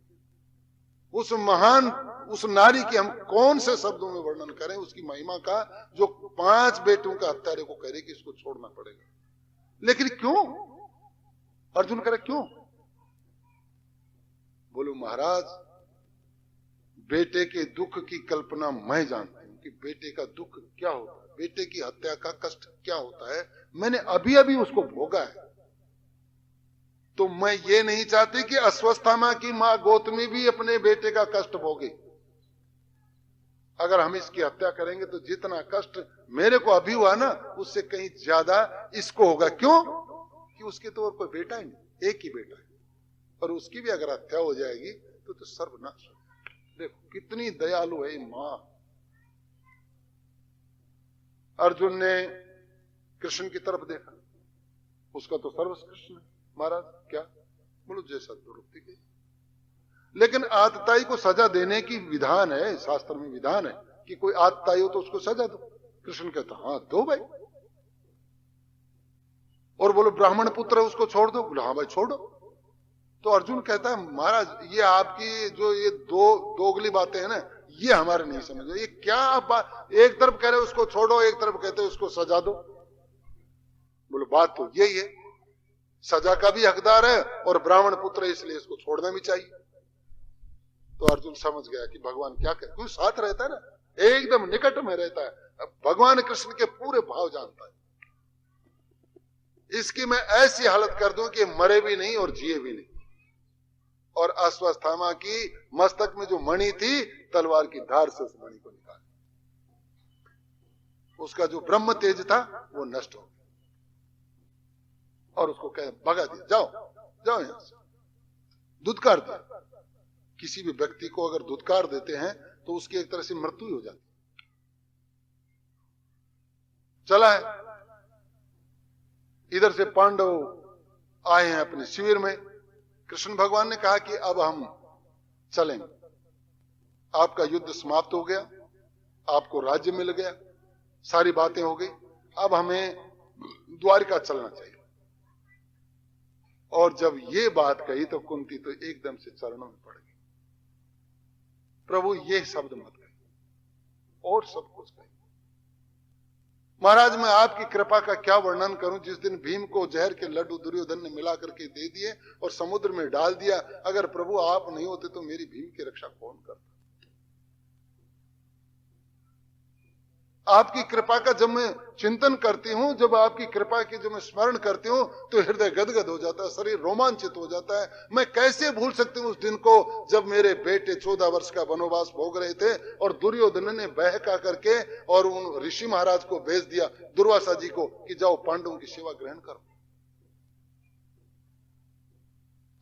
उस महान, उस नारी की हम कौन से शब्दों में वर्णन करें उसकी महिमा का, जो 5 बेटों का हत्यारे को कह रही कि इसको छोड़ना पड़ेगा। लेकिन क्यों? अर्जुन कह रहे क्यों? बोलो महाराज बेटे के दुख की कल्पना मैं जानता हूं कि बेटे का दुख क्या होता है, बेटे की हत्या का कष्ट क्या होता है, मैंने अभी अभी उसको भोगा है। तो मैं ये नहीं चाहती कि अश्वत्थामा की मां गौतमी भी अपने बेटे का कष्ट भोगे। अगर हम इसकी हत्या करेंगे तो जितना कष्ट मेरे को अभी हुआ ना, उससे कहीं ज्यादा इसको होगा। क्यों? कि उसके तो और कोई बेटा ही नहीं, एक ही बेटा है, और उसकी भी अगर हत्या हो जाएगी तो सर्वनाश। देखो कितनी दयालु है मां। अर्जुन ने कृष्ण की तरफ देखा, उसका तो सर्वश्रेष्ठ है महाराज, क्या बोलो जैसा द्रौपदी की। लेकिन आतताई को सजा देने की विधान है, शास्त्र में विधान है कि कोई आतताई हो तो उसको सजा दो। कृष्ण कहता हाँ दो भाई। और बोलो ब्राह्मण पुत्र है उसको छोड़ दो, बोलो हाँ भाई छोड़ो। तो अर्जुन कहता है महाराज ये आपकी जो ये दोगली बातें हैं ना, ये हमारे नहीं समझ ये क्या आप एक तरफ कह रहे हो उसको छोड़ो, एक तरफ कहते हो उसको सजा दो। बोलो बात तो यही है, सजा का भी हकदार है और ब्राह्मण पुत्र है, इसलिए इसको छोड़ना भी चाहिए। तो अर्जुन समझ गया कि भगवान क्या करे, कोई साथ रहता है ना, एकदम निकट में रहता है, भगवान कृष्ण के पूरे भाव जानता है। इसकी मैं ऐसी हालत कर दूं कि मरे भी नहीं और जिए भी नहीं। और अश्वत्थामा की मस्तक में जो मणि थी, तलवार की धार से उस मणि को निकाल, उसका जो ब्रह्म तेज था वो नष्ट हो गया और उसको कह भगा दिया, जाओ जाओ यहां से, धुतकार दिया। किसी भी व्यक्ति को अगर धुतकार देते हैं तो उसकी एक तरह से मृत्यु हो जाती। चला है, इधर से पांडव आए हैं अपने शिविर में। कृष्ण भगवान ने कहा कि अब हम चलेंगे, आपका युद्ध समाप्त हो गया, आपको राज्य मिल गया, सारी बातें हो गई, अब हमें द्वारिका चलना चाहिए। और जब ये बात कही तो कुंती तो एकदम से चरणों में पड़ गई, प्रभु ये शब्द मत कहिए और सब कुछ कहिए। महाराज मैं आपकी कृपा का क्या वर्णन करूं, जिस दिन भीम को जहर के लड्डू दुर्योधन ने मिला करके दे दिए और समुद्र में डाल दिया, अगर प्रभु आप नहीं होते तो मेरी भीम की रक्षा कौन करता। आपकी कृपा का जब मैं चिंतन करती हूं, जब आपकी कृपा की जब मैं स्मरण करती हूं तो हृदय गदगद हो जाता है, शरीर रोमांचित हो जाता है। मैं कैसे भूल सकती हूं उस दिन को जब मेरे बेटे 14 वर्ष का वनवास भोग रहे थे और दुर्योधन ने बहका करके और उन ऋषि महाराज को भेज दिया, दुर्वासा जी को, कि जाओ पांडवों की सेवा ग्रहण करो।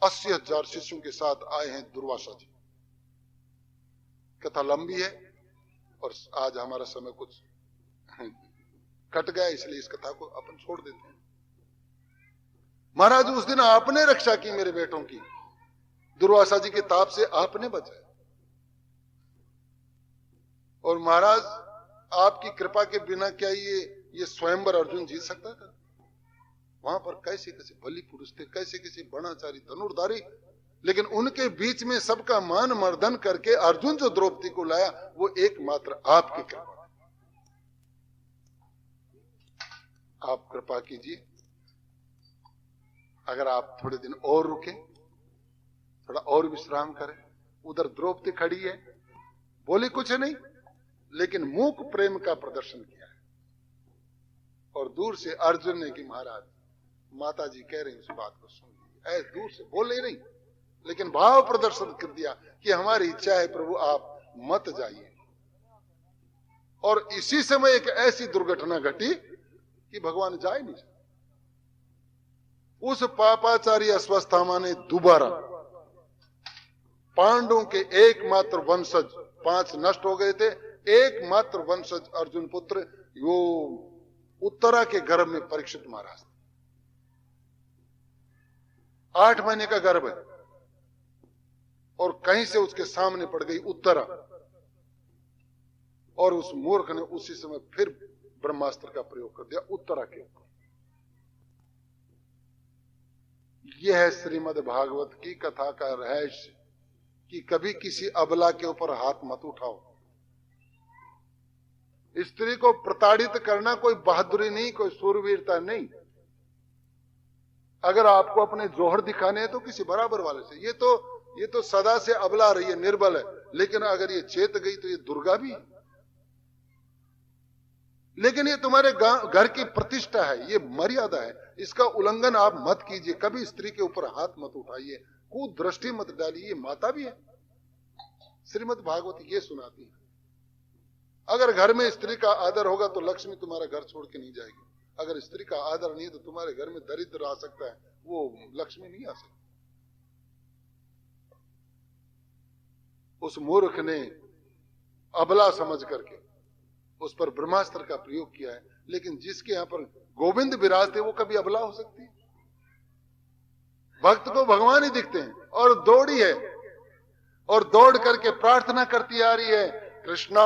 80,000 शिष्यों के साथ आए हैं दुर्वासा जी। कथा लंबी है और आज हमारा समय कुछ कट गया, इसलिए इस कथा को अपन छोड़ देते हैं। महाराज उस दिन आपने रक्षा की मेरे बेटों की, दुर्वासा जी के ताप से आपने बचाया। और महाराज आपकी कृपा के बिना क्या ये स्वयंवर अर्जुन जीत सकता था? वहां पर कैसे कैसे बलि पुरुष थे, कैसे कैसे बणाचारी धनुर्धारी, लेकिन उनके बीच में सबका मान मर्दन करके अर्जुन जो द्रौपदी को लाया वो एकमात्र आपकी कृपा। आप कृपा कीजिए, अगर आप थोड़े दिन और रुके, थोड़ा और विश्राम करें। उधर द्रौपदी खड़ी है, बोली कुछ नहीं, लेकिन मूक प्रेम का प्रदर्शन किया है। और दूर से अर्जुन ने कि महाराज माता जी कह रही उस बात को सुन लीजिए, ऐसे दूर से बोले नहीं, लेकिन भाव प्रदर्शन कर दिया कि हमारी इच्छा है प्रभु आप मत जाइए। और इसी समय एक ऐसी दुर्घटना घटी कि भगवान जा ही नहीं सकते। उस पापाचारी अश्वत्थामा ने दोबारा पांडवों के एकमात्र वंशज, 5 नष्ट हो गए थे, एकमात्र वंशज अर्जुन पुत्र वो उत्तरा के गर्भ में परीक्षित महाराज, 8 महीने का गर्भ है और कहीं से उसके सामने पड़ गई उत्तरा, और उस मूर्ख ने उसी समय फिर ब्रह्मास्त्र का प्रयोग कर दिया उत्तरा के ऊपर। यह है श्रीमद् भागवत की कथा का रहस्य कि कभी किसी अबला के ऊपर हाथ मत उठाओ। स्त्री को प्रताड़ित करना कोई बहादुरी नहीं, कोई सूरवीरता नहीं। अगर आपको अपने जोहर दिखाने हैं तो किसी बराबर वाले से। ये तो सदा से अबला रही है, निर्बल है, लेकिन अगर ये चेत गई तो ये दुर्गा भी है। लेकिन ये तुम्हारे घर की प्रतिष्ठा है, ये मर्यादा है, इसका उल्लंघन आप मत कीजिए। कभी स्त्री के ऊपर हाथ मत उठाइए, कुदृष्टि मत डालिए, ये माता भी है। श्रीमद् भागवत ये सुनाती है, अगर घर में स्त्री का आदर होगा तो लक्ष्मी तुम्हारा घर छोड़ के नहीं जाएगी। अगर स्त्री का आदर नहीं है तो तुम्हारे घर में दरिद्र आ सकता है, वो लक्ष्मी नहीं आ सकती। उस मूर्ख ने अबला समझ करके उस पर ब्रह्मास्त्र का प्रयोग किया है, लेकिन जिसके यहां पर गोविंद विराजते वो कभी अबला हो सकती है? भक्त को भगवान ही दिखते हैं और दौड़ी है और दौड़ करके प्रार्थना करती आ रही है, कृष्णा